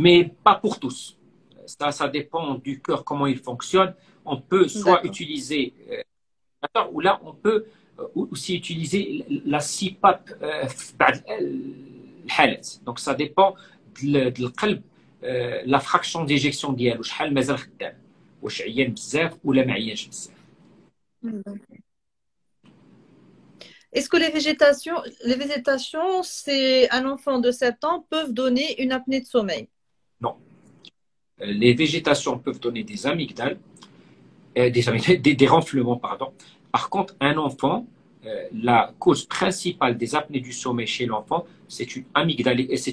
Mais pas pour tous. Ça dépend du cœur, comment il fonctionne. On peut soit utiliser, ou là, on peut aussi utiliser la CPAP. Donc, ça dépend de القلب, la fraction d'éjection ديالو شحال مازال خدام, واش عيان بزاف ولا ما عيانش بزاف. Est-ce que les végétations, c'est un enfant de 7 ans, peuvent donner une apnée de sommeil? Non. Les végétations peuvent donner des amygdales, des renflements, pardon. Par contre, un enfant, la cause principale des apnées du sommeil chez l'enfant, c'est une amygdale, et c'est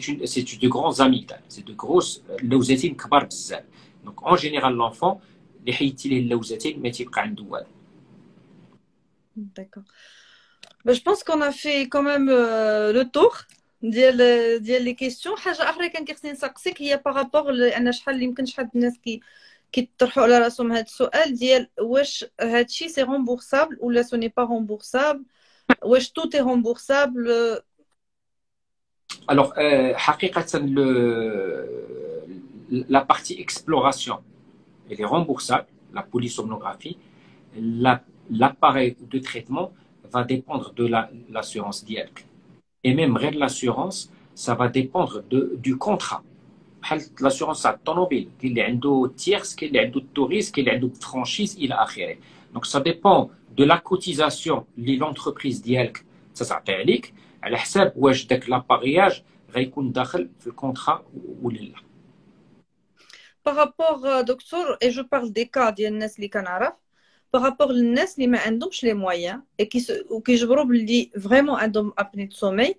de grands amygdales, c'est de grosses lawzatine kbar bzaf. Donc en général, l'enfant, les حيدتي ليه اللوزتين ما تيبقى عنده والو. D'accord. Ben, je pense qu'on a fait quand même le tour ديال les questions. حاجه اخرى كان كيخصني نسقسيك هي بارابور لان شحال اللي يمكن شحال الناس كيطرحوا على راسهم هذا السؤال ديال واش هادشي سي رومبورسابل ولا سو ني با رومبورسابل, واش tout est remboursable. Alors حقيقة la partie exploration elle est remboursable, la polysomnographie. L'appareil de traitement va dépendre de l'assurance DIALC. Et même rien de l'assurance, ça va dépendre du contrat. L'assurance à automobile, qu'il y a un tierce, qu'il y a un tourisme, qu'il y a une franchise, il a acheté. Donc ça dépend de la cotisation de l'entreprise DIALC. Ça s'appelle à la حساب واش داك l'appareillage غيكون داخل في الكونترا ولا لا. Par rapport, docteur, et je parle des cas ديال الناس اللي كنعرف, par rapport للناس اللي ما عندهمش les moyens et كيجبروا باللي vraiment عندهم apnée de sommeil,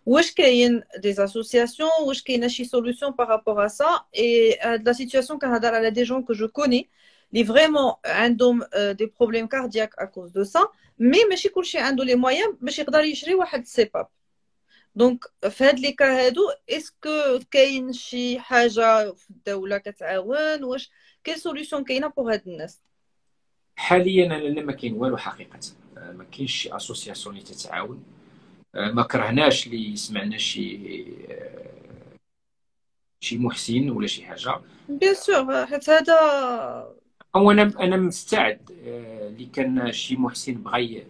واش كاين des associations, واش كاينه شي solution par rapport à ça. Et la situation كنهضر على des gens que je connais اللي vraiment عندهم des problèmes cardiaques à cause de ça, mais ماشي كلشي عنده les moyens باش يقدر يشري واحد CPAP. دونك في هاد لي كا هادو اسكو كاين شي حاجه في الدوله كتعاون, واش كاين سوليوشن كاينه بوغ هاد الناس؟ حاليا انا ما كاين والو حقيقه, ما كاينش شي اسوسياسيون اللي تتعاون. ما كرهناش اللي سمعنا شي محسن ولا شي حاجه بيان سور, حيت هذا او انا مستعد اللي كان شي محسن بغى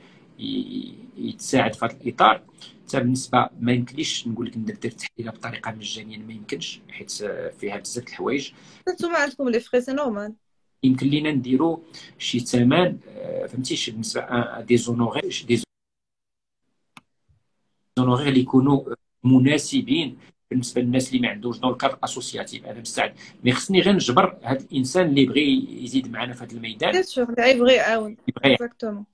يتساعد في هذا الاطار. حتى بالنسبه ما يمكنليش نقول لك ندير تحليله بطريقه مجانيه, ما يمكنش حيت فيها بزاف د الحوايج. نتوما عندكم لي فري سي نورمال, يمكن لينا نديروا شي ثمن فهمتيش بالنسبه دي زونوري اللي يكونوا مناسبين بالنسبه للناس اللي ما عندوش دون الكادر اسوسياتيف. انا مستعد, مي خصني غير نجبر هذا الانسان اللي بغى يزيد معنا في هذا الميدان. بيان سور اللي يبغي يعاون اكزاكتومون.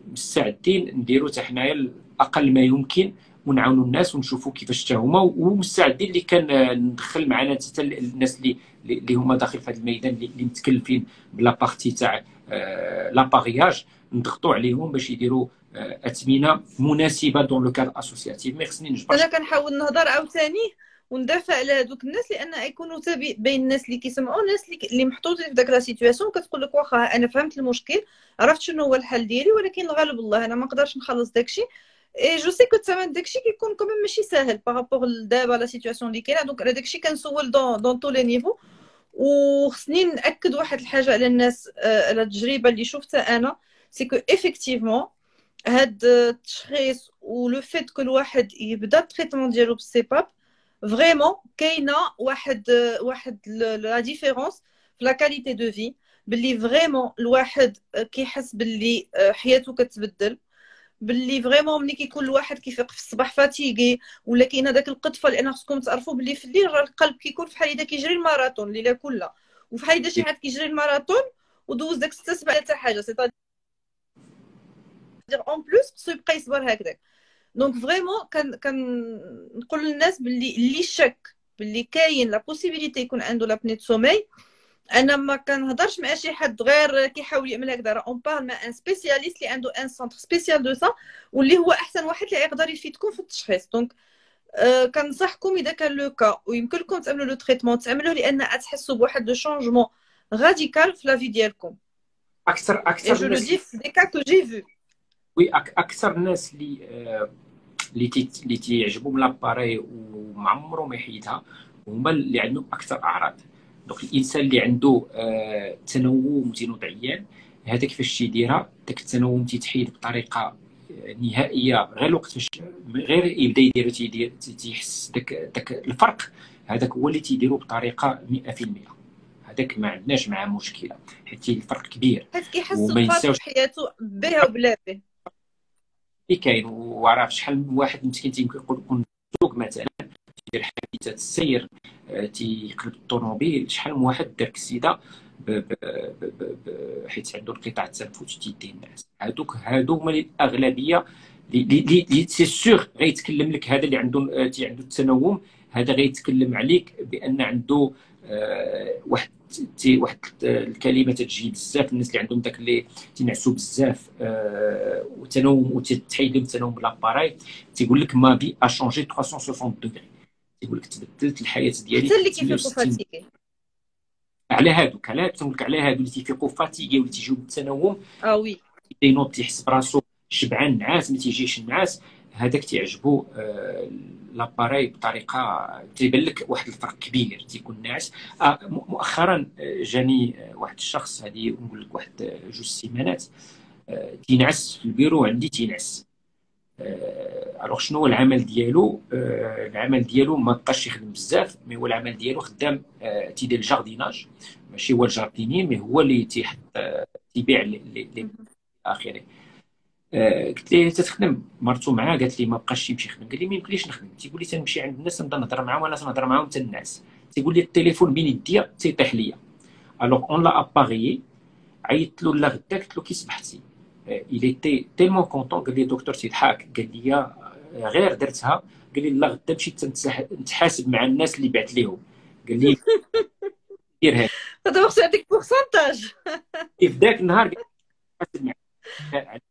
مستعدين نديروا حتى حنايا اقل ما يمكن ونعاونوا الناس ونشوفوا كيفاش حتى هما, ومستعدين اللي كان ندخل معنا حتى الناس اللي هما داخل في هذا الميدان اللي متكلفين بلا بارتي تاع لابارياج, نضغطوا عليهم باش يديروا اثمنه مناسبه دون لو كادر اسوسياتيف. مي خصني نجبر. انا كنحاول نهضر عاوتاني وندافع على هذوك الناس لان يكونوا بين الناس اللي كيسمعوا الناس اللي محطوطين في داك لا سيتوياسيون, كتقول لك واخا انا فهمت المشكل, عرفت شنو هو الحل ديالي, ولكن الغالب الله انا ما نقدرش نخلص داكشي. اي جو سي كو الثمن داكشي كيكون كوميم ماشي ساهل بارابور دابا لا سيتوياسيون اللي كاينه. دونك على داكشي كنسول دون تو لي نيفو. وخصني ناكد واحد الحاجه على الناس, على التجربه اللي شفتها انا, سي كو افيكتيفمون هاد التشخيص ولو فيت كل واحد يبدا التريتمون ديالو بالسيباب فريمون كاينه واحد لا ديفيرونس في لا كاليتي دو في, باللي فريمون الواحد كيحس باللي حياته كتبدل, باللي فريمون ملي كيكون الواحد كيفيق في الصباح فاتيغي ولا كاينه داك القطفه. لان خصكم تعرفوا باللي في الليل راه القلب كيكون في حال اذا كيجري الماراثون الليله كلها, وفي حال اذا شي حد كيجري الماراثون ودوز داك 6 سبعه حتى حاجه سيتادير اون بلوس خصو يبقى يصبر هكذاك. دونك فريمون كنقول للناس اللي شك باللي كاين لا بوسيبيليتي يكون عنده لابني دو سومي, انا ما كنهضرش مع شي حد غير كيحاول يعمل هكذا, راه اون بارل مع ان سبيسياليست اللي عنده ان سونتر سبيسيال دو سا, واللي هو احسن واحد اللي يقدر يفيدكم في التشخيص. دونك كنصحكم اذا كان لو كا ويمكن لكم تعملوا لو تريتمون تعملوه, لان غتحسوا بواحد لو شونجمون راديكال في لا في ديالكم. اكثر جو لو دي في دي كا كو جي فو. وي اكثر الناس اللي تيعجبهم لاباري وما عمره ما يحيدها هما اللي عندهم اكثر اعراض. دونك الانسان اللي عنده تنوم تينوض عيان، هذا كيفاش تيديرها؟ داك التنوم تيتحيد بطريقه نهائيه غير الوقت فاش غير يبدا يدير تيحس داك الفرق، هذاك هو اللي تيديروا بطريقه 100%. هذاك ما عندناش معاه مشكله حيت الفرق كبير، حيت كيحس بفرق في حياته بها وبلا به. اللي كاين وعرف شحال من واحد مسكين تيكون سوق مثلا تيدير حادثه السير، تيقلب الطوموبيل، شحال من واحد دار كسيده حيت عنده انقطاع التنفس تيدي الناس. هادو هما الاغلبيه اللي سي سيغ غيتكلم لك. هذا اللي عنده التنوم، هذا غيتكلم عليك بان عنده واحد الكلمه تجي بزاف الناس اللي عندهم داك اللي تينعسوا بزاف وتنوم وتتحيد لهم التنوم لاباراي، تيقول لك ما بي ا شونجي 360 دوغري، تيقول لك تبدلت الحياه ديالي حتى اللي كيفيقوا فاتيكي. على هادوك تنقول لك على هادو اللي تيفيقوا فاتيكي واللي تيجيو بالتنوم وي تينوض تيحس براسو شبعان نعاس ما تيجيش النعاس، هذاك تيعجبو لاباري بطريقه تيبان لك واحد الفرق كبير، تيكون ناعس. مؤخرا جاني واحد الشخص، هذه نقول لك واحد 2 سيمانات، تينعس في البيرو عندي تينعس. الوغ شنو هو العمل ديالو؟ العمل ديالو ما بقاش يخدم بزاف، مي هو العمل ديالو خدام تيدير الجارديناج، ماشي هو الجارديني مي هو اللي تيحط تيبيع لي اخره. قلت ليه تتخدم؟ مرتو معاه قالت لي ما بقاش يمشي يخدم. قال لي ما يمكنليش نخدم. تيقول لي تنمشي عند الناس نبدا نهضر معاهم ولا نهضر معاهم تنعس. تيقول لي التليفون بين يديا تيطيح ليا. الوغ اون لا اباريي، عيطت له لا غدا قلت له كي صبحتي؟ il était tellement content. قال لي دكتور تيضحك، قال لي غير درتها، قال لي لا غدا مشيت نتحاسب مع الناس اللي بعت لهم. قال لي دير هذا هذا واخا يعطيك بورسونتاج. في ذاك النهار نتحاسب مع على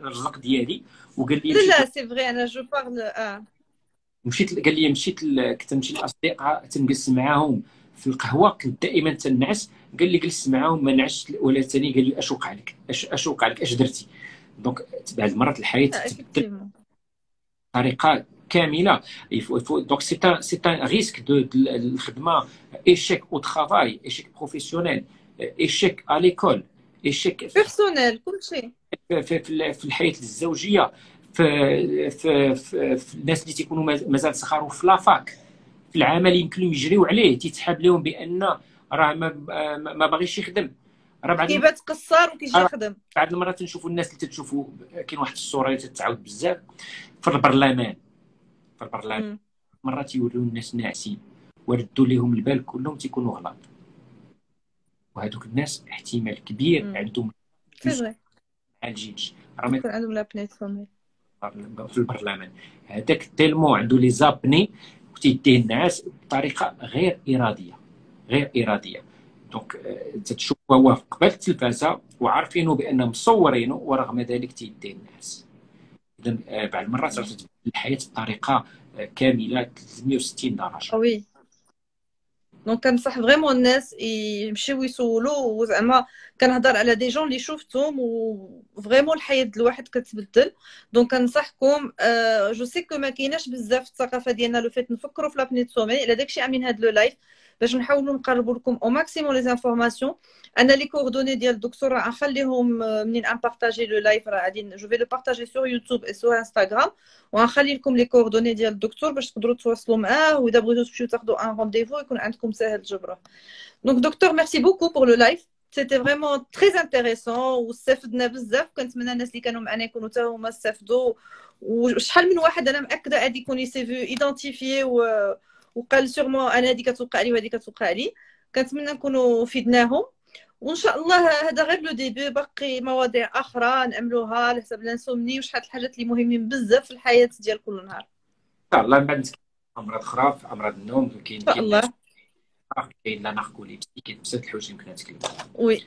الرزق ديالي. وقال لي لا سي فغي انا جو بارل مشيت، قال لي مشيت كنت نمشي للاصدقاء تنجلس معاهم في القهوه، كنت دائما تنعس. قال لي جلست معاهم ما نعست ولا ثاني. قال لي اش وقع لك؟ اش وقع لك؟ اش درتي؟ دونك بعض المرات الحياه تتبدل بطريقه كامله. دونك سي ان ريسك دو الخدمه، ايشيك او ترافاي، ايشيك بروفيسيونيل، ايشيك ا ليكول، ايشيك بيرسونيل، كلشي في الحياه الزوجيه، في الناس اللي تيكونوا مازال صغار وفي لافاك، في العمل يمكن يجريو عليه، تيتحاب لهم بان راه ما باغيش يخدم، راه بعد كيبات قصار وكيجي يخدم. بعض المرات نشوفوا الناس اللي تتشوفوا، كاين واحد الصوره اللي تتعاود بزاف في البرلمان. مرات يولوا الناس ناعسين وردوا لهم البال كلهم تيكونوا غلط، وهذوك الناس احتمال كبير عندهم مع الجينج، راه يكون عندهم لابنيت فامي في البرلمان. هذاك تيلمو عنده لي زابني وتيديه الناس بطريقه غير اراديه. دونك تتشوفوا هو قبل التلفازه وعارفينه بان مصورينه، ورغم ذلك تيديه الناس. اذا بعض المرات تتبدل الحياه بطريقه كامله 360 درجه. وي دونك كنصح فريمون الناس يمشيو يسولوا، وزعما كنهضر على دي جون اللي شفتهم وفريمون الحياه ديال الواحد كتبدل. دونك كنصحكم، جو سي كو ما كايناش بزاف الثقافه ديالنا لو فيت نفكروا في لابني سومي. على داكشي عاملين هاد لو لايف باش نحاولوا نقربوا لكم او ماكسيموم لي زانفورماسيون. انا لي كوردوني ديال الدكتور راه غنخليهم منين نبارطاجي لو لايف، راه غادي جو في لو بارطاجي سور يوتيوب اي سور انستغرام، وغنخلي لكم لي كوردوني ديال الدكتور باش تقدروا تواصلوا معاه، واذا بغيتوا تمشيو تاخذوا ان رونديفو يكون عندكم ساهل تجبروه. دونك دكتور ميرسي بوكو بور لو لايف، سيتي فريمون تري انتريسون واستفدنا بزاف. كنتمنى الناس اللي كانوا معنا يكونوا حتى هما استفدوا، وشحال من واحد انا مأكده غادي يكون يسيفو ايدونتيفيي وقال سيغمون انا هذه كتوقع لي وهذه كتوقع لي. كنتمنى نكونوا فدناهم، وان شاء الله هذا غير لو ديبي، باقي مواضيع اخرى نعملوها على حسب الانسومني وشحال الحاجات اللي مهمين بزاف في الحياه ديال كل نهار. ان شاء الله من بعد نتكلم امراض اخرى، في امراض النوم كاين كاين لا ناركوليبسي، كاين بزاف د الحوايج يمكن نتكلم. وي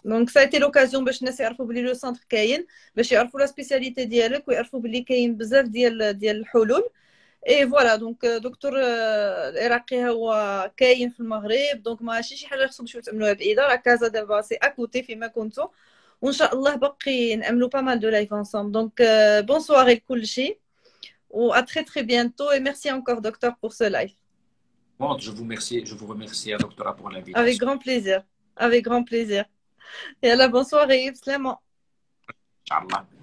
دونك سايتي لوكازيون باش الناس يعرفوا بلي لو سونتر كاين، باش يعرفوا لا سبيسياليتي ديالك ويعرفوا بلي كاين بزاف ديال الحلول. اي فوالا دونك دكتور العراقي هو كاين في المغرب، دونك ماشي شي حاجه خصكم تمشيو تعملوها بعيده، راه كازا دابا سي اكوتي فيما كنتو، وان شاء الله باقي نعملوا با مال دو لايف انصومبل. دونك بون سواري لكلشي و à très très bientôt et merci encore docteur pour ce live. Bon, je vous remercie, doctora, pour Avec l'invitation. grand plaisir, avec grand plaisir. يلا بون سواري بسلامه. Inch'Allah.